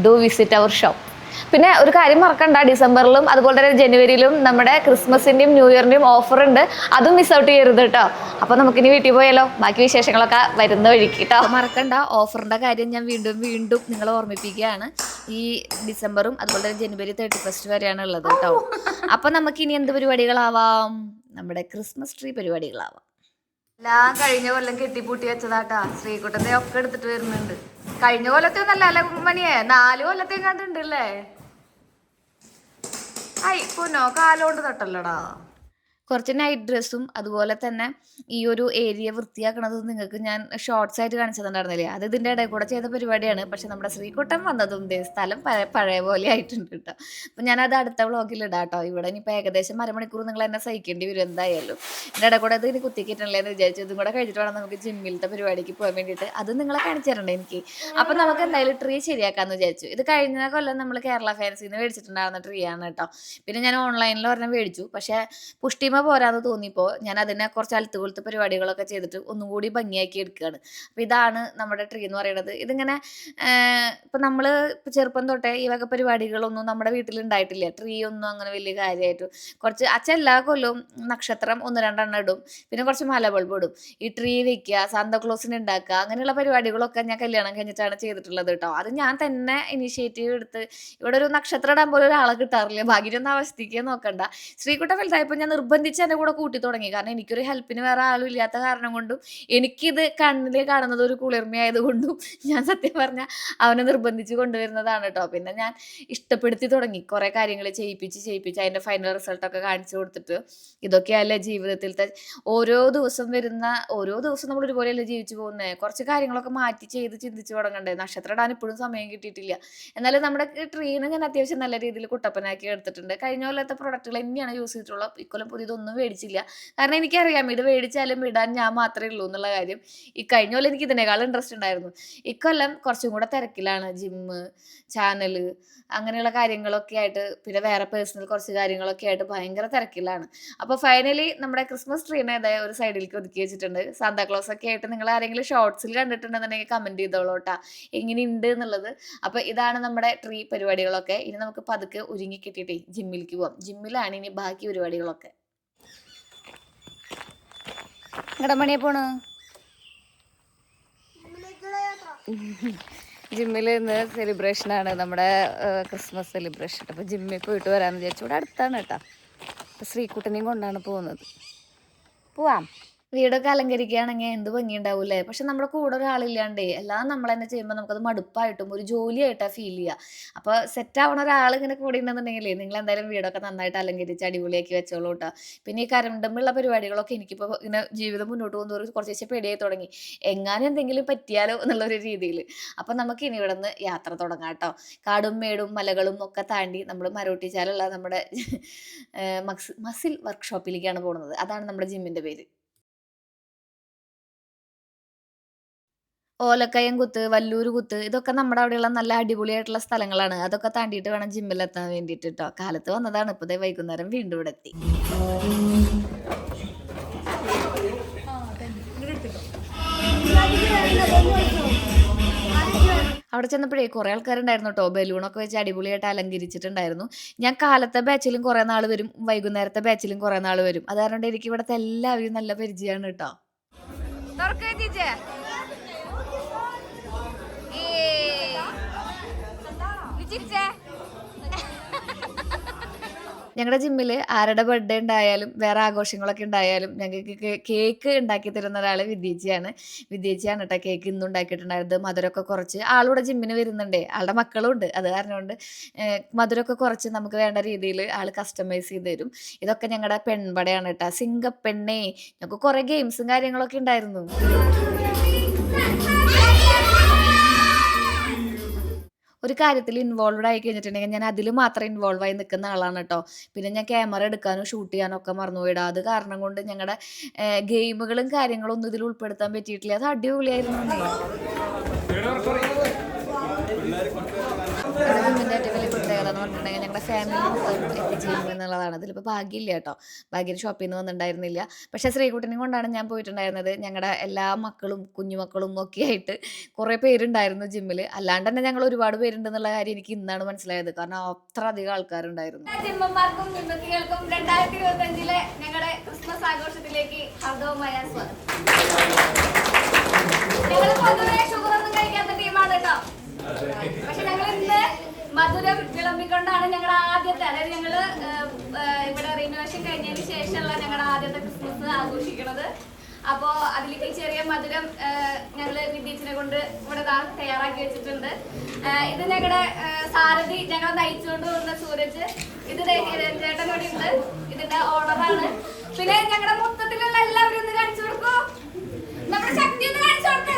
ഡു വിസിറ്റ് അവർ ഷോപ്പ്. പിന്നെ ഒരു കാര്യം മറക്കണ്ട, ഡിസംബറിലും അതുപോലെ തന്നെ ജനുവരിയിലും നമ്മുടെ ക്രിസ്മസിൻ്റെയും ന്യൂ ഇയറിൻ്റെയും ഓഫർ ഉണ്ട്. അതും മിസ് ഔട്ട് ചെയ്യരുത് കേട്ടോ. അപ്പോൾ നമുക്കിനി വീട്ടിൽ പോയാലോ, ബാക്കി വിശേഷങ്ങളൊക്കെ വരുന്ന വഴിക്ക് കേട്ടോ. മറക്കണ്ട, ഓഫറിൻ്റെ കാര്യം ഞാൻ വീണ്ടും നിങ്ങളെ ഓർമ്മിപ്പിക്കുകയാണ്. ഈ ഡിസംബറും അതുപോലെ തന്നെ ജനുവരി 31 വരെയാണ് ഉള്ളത് കേട്ടോ. അപ്പോൾ നമുക്കിനി എന്ത് പരിപാടികളാവാം? നമ്മുടെ ക്രിസ്മസ് ട്രീ പരിപാടികളാവാം. എല്ലാം കഴിഞ്ഞ കൊല്ലം കെട്ടിപ്പൂട്ടി വെച്ചതാട്ടാ. ശ്രീകുട്ടത്തെ ഒക്കെ എടുത്തിട്ട് വരുന്നുണ്ട്. കഴിഞ്ഞ കൊല്ലത്തെ ഒന്നല്ല അല്ലെ മണിയെ, 4 കൊല്ലത്തെ കണ്ടുണ്ടല്ലേ. ഐ പൊന്നോ, കാലോണ്ട് തൊട്ടല്ലടാ. കുറച്ച് നൈറ്റ് ഡ്രസ്സും അതുപോലെ തന്നെ ഈ ഒരു ഏരിയ വൃത്തിയാക്കണത് നിങ്ങൾക്ക് ഞാൻ ഷോർട്സ് ആയിട്ട് കാണിച്ചിട്ടുണ്ടായിരുന്നില്ലേ, അത് ഇതിൻ്റെ ഇടയിൽ കൂടെ ചെയ്ത പരിപാടിയാണ്. പക്ഷെ നമ്മുടെ ശ്രീകുട്ടൻ വന്നതും സ്ഥലം പഴയ പോലെ ആയിട്ടുണ്ട് കേട്ടോ. അപ്പം ഞാനത് അടുത്ത വ്ളോഗിൽ ഇടാം കേട്ടോ. ഇവിടെ ഇനിയിപ്പോൾ ഏകദേശം അരമണിക്കൂർ നിങ്ങൾ എന്നെ സഹിക്കേണ്ടി വരും എന്തായാലും. ഇതിൻ്റെ ഇടയിൽ കൂടെ ഇത് ഇനി കുത്തിക്കിട്ടണല്ലേ എന്ന് വിചാരിച്ചു. ഇതും കൂടെ കഴിഞ്ഞിട്ട് വേണം നമുക്ക് ജിമ്മിലത്തെ പരിപാടിക്ക് പോകാൻ വേണ്ടിയിട്ട്. അത് നിങ്ങളെ കാണിച്ചു തരണ്ടേ എനിക്ക്. അപ്പം നമുക്ക് എന്തായാലും ട്രീ ശരിയാക്കാമെന്ന് വിചാരിച്ചു. ഇത് കഴിഞ്ഞ കൊല്ലം നമ്മൾ കേരള ഫാൻസിൽ നിന്ന് മേടിച്ചിട്ടുണ്ടായിരുന്ന ട്രീ ആണ് കേട്ടോ. പിന്നെ ഞാൻ ഓൺലൈനിൽ ഒരെണ്ണം മേടിച്ചു. പക്ഷേ പുഷ്ടിമ പോരാന്ന് തോന്നിയപ്പോൾ ഞാൻ അതിനെ കുറച്ച് അലുത്തുകൊളുത്ത് പരിപാടികളൊക്കെ ചെയ്തിട്ട് ഒന്നും കൂടി ഭംഗിയാക്കി എടുക്കുകയാണ്. അപ്പോൾ ഇതാണ് നമ്മുടെ ട്രീ എന്ന് പറയുന്നത്. ഇതിങ്ങനെ ഇപ്പം നമ്മൾ ഇപ്പം ചെറുപ്പം തൊട്ടേ ഈ വക പരിപാടികളൊന്നും നമ്മുടെ വീട്ടിലുണ്ടായിട്ടില്ല. ട്രീ ഒന്നും അങ്ങനെ വലിയ കാര്യമായിട്ട് കുറച്ച് അച്ഛൻ എല്ലാ കൊല്ലവും നക്ഷത്രം 1-2 എണ്ണം ഇടും. പിന്നെ കുറച്ച് മല ബൾബ് ഇടും. ഈ ട്രീ വെക്കുക, സാന്താക്ലോസിന് ഉണ്ടാക്കുക, അങ്ങനെയുള്ള പരിപാടികളൊക്കെ ഞാൻ കല്യാണം കഴിഞ്ഞിട്ടാണ് ചെയ്തിട്ടുള്ളത് കേട്ടോ. അത് ഞാൻ തന്നെ ഇനീഷ്യേറ്റീവ് എടുത്ത്, ഇവിടെ ഒരു നക്ഷത്രം ഇടാൻ പോലും ഒരാളെ കിട്ടാറില്ല. ഭാഗ്യമൊന്നും അവസ്ഥിക്കാൻ നോക്കണ്ട. ശ്രീകുട്ട വലുതായപ്പോൾ ഞാൻ നിർബന്ധിച്ച് എന്നെ കൂടെ കൂട്ടി തുടങ്ങി. കാരണം എനിക്കൊരു ഹെൽപ്പിന് വേറെ ആളും ഇല്ലാത്ത കാരണം കൊണ്ടും എനിക്കിത് കണ്ണിൽ കാണുന്നത് ഒരു കുളിർമയായതുകൊണ്ടും ഞാൻ സത്യം പറഞ്ഞാൽ അവനെ നിർബന്ധിച്ച് കൊണ്ടുവരുന്നതാണ് കേട്ടോ. പിന്നെ ഞാൻ ഇഷ്ടപ്പെടുത്തി തുടങ്ങി. കുറേ കാര്യങ്ങൾ ചെയ്യിപ്പിച്ച് അതിൻ്റെ ഫൈനൽ റിസൾട്ടൊക്കെ കാണിച്ചു കൊടുത്തിട്ട് ഇതൊക്കെയല്ലേ ജീവിതത്തിലത്തെ ഓരോ ദിവസം നമ്മൾ ഒരുപോലെയല്ലേ ജീവിച്ചു പോകുന്നത്. കുറച്ച് കാര്യങ്ങളൊക്കെ മാറ്റി ചിന്തിച്ച് തുടങ്ങണ്ടേ. നക്ഷത്രം ഇടാൻ ഇപ്പോഴും സമയം കിട്ടിയിട്ടില്ല. എന്നാലും നമ്മുടെ ട്രീന് ഞാൻ അത്യാവശ്യം നല്ല രീതിയിൽ കുട്ടപ്പനാക്കി എടുത്തിട്ടുണ്ട്. കഴിഞ്ഞ കൊല്ലത്തെ പ്രൊഡക്റ്റുകൾ തന്നെയാണ് യൂസ് ചെയ്തിട്ടുള്ളത്. ഇക്കൊല്ലം പുതിയതൊന്നും മേടിച്ചില്ല. കാരണം എനിക്കറിയാം ഇത് മേടിച്ചാലും ഇടാൻ ഞാൻ മാത്രമേ ഉള്ളൂ എന്നുള്ള കാര്യം. ഈ കഴിഞ്ഞ കൊല്ലം എനിക്ക് ഇതിനേക്കാൾ ഇൻട്രസ്റ്റ് ഉണ്ടായിരുന്നു. ഇക്കൊല്ലം കുറച്ചും കൂടെ തിരക്കിലാണ്. ജിമ്മ്, ചാനല്, അങ്ങനെയുള്ള കാര്യങ്ങളൊക്കെ ആയിട്ട്, പിന്നെ വേറെ പേഴ്സണൽ കുറച്ച് കാര്യങ്ങളൊക്കെ ആയിട്ട് ഭയങ്കര തിരക്കിലാണ്. അപ്പോൾ ഫൈനലി നമ്മുടെ ക്രിസ്മസ് ട്രീനെ അതായത് ഒരു സൈഡിലേക്ക് ഒതുക്കി വെച്ചിട്ടുണ്ട്. സാന്താക്ലോസ് ഒക്കെ ആയിട്ട് നിങ്ങൾ ആരെങ്കിലും ഷോർട്സിൽ കണ്ടിട്ടുണ്ടെന്നുണ്ടെങ്കിൽ കമൻറ്റ് ചെയ്തോളൂ കേട്ടോ എങ്ങനെയുണ്ട് എന്നുള്ളത്. അപ്പോൾ ഇതാണ് നമ്മുടെ ട്രീ പരിപാടികളൊക്കെ. ഇനി നമുക്ക് പതുക്കെ ഒരുങ്ങി കിട്ടിയിട്ടേ ജിമ്മിലേക്ക് പോവാം. ജിമ്മിലാണ് ഇനി ബാക്കി പരിപാടികളൊക്കെ. ഇങ്ങടെ മണിയെ പോണ് ജിമ്മിൽ ഇന്ന് സെലിബ്രേഷനാണ്, നമ്മുടെ ക്രിസ്മസ് സെലിബ്രേഷൻ. അപ്പോൾ ജിമ്മിൽ പോയിട്ട് വരാമെന്ന് വിചാരിച്ചു. ഇവിടെ അടുത്താണ് കേട്ടോ. അപ്പോൾ ശ്രീകുട്ടനെയും കൊണ്ടാണ് പോകുന്നത്. പോവാം. വീടൊക്കെ അലങ്കരിക്കുകയാണെങ്കിൽ എന്ത് ഭംഗി ഉണ്ടാവൂലേ. പക്ഷെ നമ്മുടെ കൂടെ ഒരാളില്ലാണ്ടേ എല്ലാം നമ്മൾ തന്നെ ചെയ്യുമ്പോൾ നമുക്കത് മടുപ്പായിട്ടും ഒരു ജോലിയായിട്ടാണ് ഫീൽ ചെയ്യുക. അപ്പോൾ സെറ്റ് ആവണ ഒരാൾ ഇങ്ങനെ കൂടി ഉണ്ടെന്നുണ്ടെങ്കിലേ നിങ്ങൾ എന്തായാലും വീടൊക്കെ നന്നായിട്ട് അലങ്കരിച്ച് അടിപൊളിയാക്കി വെച്ചോളൂ കേട്ടോ. പിന്നെ ഈ കരണ്ടുമ്പുള്ള പരിപാടികളൊക്കെ എനിക്കിപ്പോൾ ഇങ്ങനെ ജീവിതം മുന്നോട്ട് പോകുന്നതോറും കുറച്ച് പേടിയായി തുടങ്ങി. എങ്ങാനും എന്തെങ്കിലും പറ്റിയാലോ എന്നുള്ളൊരു രീതിയിൽ. അപ്പം നമുക്ക് ഇനി ഇവിടെ നിന്ന് യാത്ര തുടങ്ങാം കേട്ടോ. കാടും മേടും മലകളും ഒക്കെ താണ്ടി നമ്മൾ മരോട്ടിച്ചാലുള്ള നമ്മുടെ മസിൽ വർക്ക്ഷോപ്പിലേക്കാണ് പോകുന്നത്. അതാണ് നമ്മുടെ ജിമ്മിൻ്റെ പേര്. ഓലക്കയം കുത്ത്, വല്ലൂര് കുത്ത് ഇതൊക്കെ നമ്മുടെ അവിടെയുള്ള നല്ല അടിപൊളിയായിട്ടുള്ള സ്ഥലങ്ങളാണ്. അതൊക്കെ താണ്ടിയിട്ട് വേണം ജിമ്മിലെത്താൻ വേണ്ടിയിട്ട് കേട്ടോ. കാലത്ത് വന്നതാണ്, ഇപ്പോൾ ദേ വൈകുന്നേരം വീണ്ടും ഇവിടെ എത്തി. അവിടെ ചെന്നപ്പോഴേ കുറേ ആൾക്കാരുണ്ടായിരുന്നു കേട്ടോ. ബലൂണൊക്കെ വെച്ച് അടിപൊളിയായിട്ട് അലങ്കരിച്ചിട്ടുണ്ടായിരുന്നു. ഞാൻ കാലത്തെ ബാച്ചിലും കുറേ നാൾ വരും, വൈകുന്നേരത്തെ ബാച്ചിലും കുറേ നാൾ വരും. അത് കാരണം എനിക്ക് ഇവിടുത്തെ എല്ലാവരും നല്ല പരിചയമാണ് കേട്ടോ. ഞങ്ങളുടെ ജിമ്മിൽ ആരുടെ ബർത്ത്ഡേ ഉണ്ടായാലും വേറെ ആഘോഷങ്ങളൊക്കെ ഉണ്ടായാലും ഞങ്ങൾക്ക് കേക്ക് ഉണ്ടാക്കി തരുന്ന ഒരാൾ വിദ്യേച്ചിയാണ് കേട്ടോ. കേക്ക് ഇന്നും ഉണ്ടാക്കിയിട്ടുണ്ടായിരുന്നത്. മധുരമൊക്കെ കുറച്ച് ആളിവിടെ ജിമ്മിന് വരുന്നുണ്ടേ, ആളുടെ മക്കളും ഉണ്ട്. അത് കാരണം കൊണ്ട് മധുരമൊക്കെ കുറച്ച് നമുക്ക് വേണ്ട രീതിയിൽ ആൾ കസ്റ്റമൈസ് ചെയ്ത് തരും. ഇതൊക്കെ ഞങ്ങളുടെ പെൺപടയാണ് കേട്ടോ. സിംഗപ്പെണ്ണേ, ഞങ്ങൾക്ക് കുറേ ഗെയിംസും കാര്യങ്ങളൊക്കെ ഉണ്ടായിരുന്നു. ഒരു കാര്യത്തിൽ ഇൻവോൾവ്ഡ് ആയി കഴിഞ്ഞിട്ടുണ്ടെങ്കിൽ ഞാൻ അതിൽ മാത്രം ഇൻവോൾവ് ആയി നിൽക്കുന്ന ആളാണ് കേട്ടോ. പിന്നെ ഞാൻ ക്യാമറ എടുക്കാനും ഷൂട്ട് ചെയ്യാനും ഒക്കെ മറന്നുപോയിടാം. അത് കാരണം കൊണ്ട് ഞങ്ങളുടെ ഗെയിമുകളും കാര്യങ്ങളും ഒന്നും ഇതിൽ ഉൾപ്പെടുത്താൻ പറ്റിയിട്ടില്ല. അത് അടിപൊളിയായിരുന്നു. ജിമ്മിൻ്റെ ഏറ്റവും വലിയ പ്രത്യേകത എന്ന് പറഞ്ഞിട്ടുണ്ടെങ്കിൽ ഞങ്ങളുടെ ഫാമിലി എത്തിച്ചേരും എന്നുള്ളതാണ്. അതിലിപ്പോൾ ഭാഗ്യമില്ല കേട്ടോ. ഭാഗ്യം ഷോപ്പിൽ നിന്ന് വന്നിട്ടുണ്ടായിരുന്നില്ല. പക്ഷേ ശ്രീകുട്ടനെയും കൊണ്ടാണ് ഞാൻ പോയിട്ടുണ്ടായിരുന്നത്. ഞങ്ങളുടെ എല്ലാ മക്കളും കുഞ്ഞുമക്കളും ഒക്കെ ആയിട്ട് കുറേ പേരുണ്ടായിരുന്നു ജിമ്മിൽ. അല്ലാണ്ട് തന്നെ ഞങ്ങൾ ഒരുപാട് പേരുണ്ടെന്നുള്ള കാര്യം എനിക്ക് ഇന്നാണ് മനസ്സിലായത്. കാരണം അത്ര അധികം ആൾക്കാരുണ്ടായിരുന്നു. ജിമ്മന്മാർക്കും ജിമ്മത്തികൾക്കും 2025 ഞങ്ങളുടെ ക്രിസ്മസ് ആഘോഷത്തിലേക്ക് ഹർദവമായ സ്വാഗതം. ഞങ്ങൾ പൊതുവെ ഷുഗറൊന്നും കഴിക്കാത്ത ടീമാണ് കേട്ടോ. പക്ഷെ ഞങ്ങൾ ഇന്ന് മധുരം വിളമ്പിക്കൊണ്ടാണ് ഞങ്ങളുടെ ആദ്യത്തെ, അതായത് ഞങ്ങള് ഇവിടെ റിനോവേഷൻ കഴിഞ്ഞതിന് ശേഷമുള്ള ഞങ്ങളുടെ ആദ്യത്തെ ക്രിസ്മസ് ആഘോഷിക്കുന്നത്. അപ്പോൾ അതിലേക്ക് ചെറിയ മധുരം ഞങ്ങൾ വിദ്യേച്ചിനെ കൊണ്ട് ഇവിടെ തയ്യാറാക്കി വെച്ചിട്ടുണ്ട്. ഇത് ഞങ്ങളുടെ സാരഥി, ഞങ്ങളെ നയിച്ചുകൊണ്ട് വന്ന സൂരജ്. ഇത് ചേട്ടൻ കൂടി ഉണ്ട്, ഇതിന്റെ ഓണറാണ്. പിന്നെ ഞങ്ങളുടെ മൊത്തത്തിലുള്ള എല്ലാവരും ഒന്ന് കാണിച്ചു കൊടുക്കൂ, നമ്മുടെ ശക്തി ഒന്ന് കാണിച്ചു കൊടുക്കേ.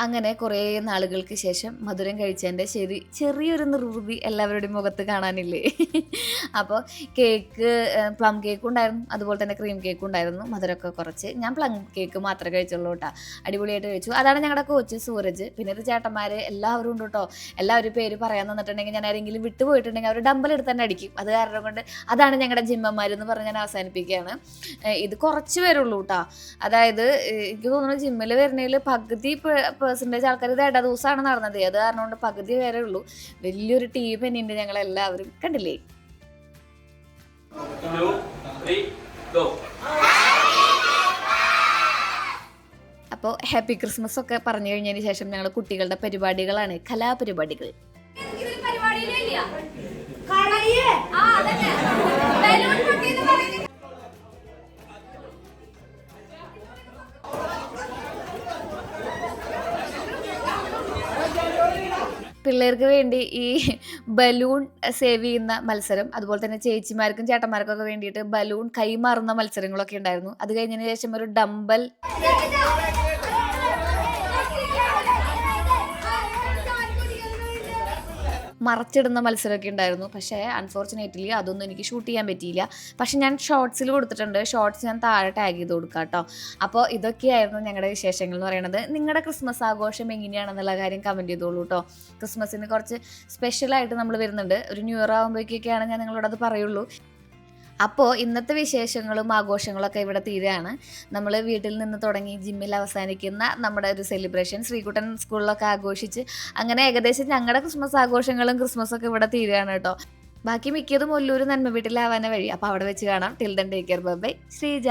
അങ്ങനെ കുറേ നാളുകൾക്ക് ശേഷം മധുരം കഴിച്ചതിൻ്റെ ചെറിയൊരു നിർവൃതി എല്ലാവരുടെയും മുഖത്ത് കാണാനില്ലേ. അപ്പോൾ കേക്ക്, പ്ലം കേക്കും ഉണ്ടായിരുന്നു, അതുപോലെ തന്നെ ക്രീം കേക്കും ഉണ്ടായിരുന്നു. മധുരമൊക്കെ കുറച്ച്. ഞാൻ പ്ലം കേക്ക് മാത്രമേ കഴിച്ചുള്ളൂ കേട്ടോ. അടിപൊളിയായിട്ട് കഴിച്ചു. അതാണ് ഞങ്ങളുടെ കോച്ച് സൂരജ്. പിന്നെ ഇത് ചേട്ടന്മാർ എല്ലാവരും ഉണ്ട് കേട്ടോ. എല്ലാവരും പേര് പറയാൻ തന്നിട്ടുണ്ടെങ്കിൽ ഞാൻ ആരെങ്കിലും വിട്ടുപോയിട്ടുണ്ടെങ്കിൽ അവർ ഡമ്പലെടുത്ത് തന്നെ അടിക്കും. അത് കാരണം കൊണ്ട് അതാണ് ഞങ്ങളുടെ ജിമ്മന്മാരെന്ന് പറഞ്ഞ് ഞാൻ അവസാനിപ്പിക്കുകയാണ്. ഇത് കുറച്ച് പേരുള്ളൂ കേട്ടോ. അതായത് എനിക്ക് തോന്നുന്നു ജിമ്മിൽ വരുന്നതിൽ പകുതി പെർസെൻറ്റേജ് ആൾക്കാർ ഇത് ഇട ദിവസമാണ് നടന്നത്. അത് കാരണം കൊണ്ട് പകുതി പേരേ ഉള്ളൂ. വലിയൊരു ടീം തന്നെയുണ്ട് ഞങ്ങളെല്ലാവരും. കണ്ടില്ലേ? അപ്പോൾ ഹാപ്പി ക്രിസ്മസ് ഒക്കെ പറഞ്ഞു കഴിഞ്ഞതിന് ശേഷം ഞങ്ങൾ കുട്ടികളുടെ പരിപാടികളാണ്, കലാപരിപാടികൾ. പിള്ളേർക്ക് വേണ്ടി ഈ ബലൂൺ സേവ് ചെയ്യുന്ന മത്സരം, അതുപോലെ തന്നെ ചേച്ചിമാർക്കും ചേട്ടന്മാർക്കൊക്കെ വേണ്ടിയിട്ട് ബലൂൺ കൈമാറുന്ന മത്സരങ്ങളൊക്കെ ഉണ്ടായിരുന്നു. അത് കഴിഞ്ഞതിന് ശേഷം ഒരു ഡമ്പൽ മറച്ചിടുന്ന മത്സരമൊക്കെ ഉണ്ടായിരുന്നു. പക്ഷേ അൺഫോർച്ചുനേറ്റ്ലി അതൊന്നും എനിക്ക് ഷൂട്ട് ചെയ്യാൻ പറ്റിയില്ല. പക്ഷെ ഞാൻ ഷോർട്സിൽ കൊടുത്തിട്ടുണ്ട്. ഷോർട്സ് ഞാൻ താഴെ ടാഗ് ചെയ്ത് കൊടുക്കാം കേട്ടോ. അപ്പോൾ ഇതൊക്കെയായിരുന്നു ഞങ്ങളുടെ വിശേഷങ്ങൾ എന്ന് പറയുന്നത്. നിങ്ങളുടെ ക്രിസ്മസ് ആഘോഷം എങ്ങനെയാണെന്നുള്ള കാര്യം കമൻറ്റ് ചെയ്തോളൂ കേട്ടോ. ക്രിസ്മസിന് കുറച്ച് സ്പെഷ്യലായിട്ട് നമ്മൾ വരുന്നുണ്ട്. ഒരു ന്യൂ ഇയർ ആകുമ്പോഴേക്കൊക്കെയാണ് ഞാൻ നിങ്ങളോട് അത് പറയുള്ളൂ. അപ്പോൾ ഇന്നത്തെ വിശേഷങ്ങളും ആഘോഷങ്ങളൊക്കെ ഇവിടെ തീരുകയാണ്. നമ്മൾ വീട്ടിൽ നിന്ന് തുടങ്ങി ജിമ്മിൽ അവസാനിക്കുന്ന നമ്മുടെ ഒരു സെലിബ്രേഷൻ ശ്രീകുട്ടൻ സ്കൂളിലൊക്കെ ആഘോഷിച്ച് അങ്ങനെ ഏകദേശം ഞങ്ങളുടെ ക്രിസ്മസ് ആഘോഷങ്ങളും ക്രിസ്മസൊക്കെ ഇവിടെ തീരുകയാണ് കേട്ടോ. ബാക്കി മിക്കതും ഒല്ലൂർ നന്മ വീട്ടിലാവാനേ വഴി. അപ്പോൾ അവിടെ വെച്ച് കാണാം. Till then take care, bye bye. Sreeja.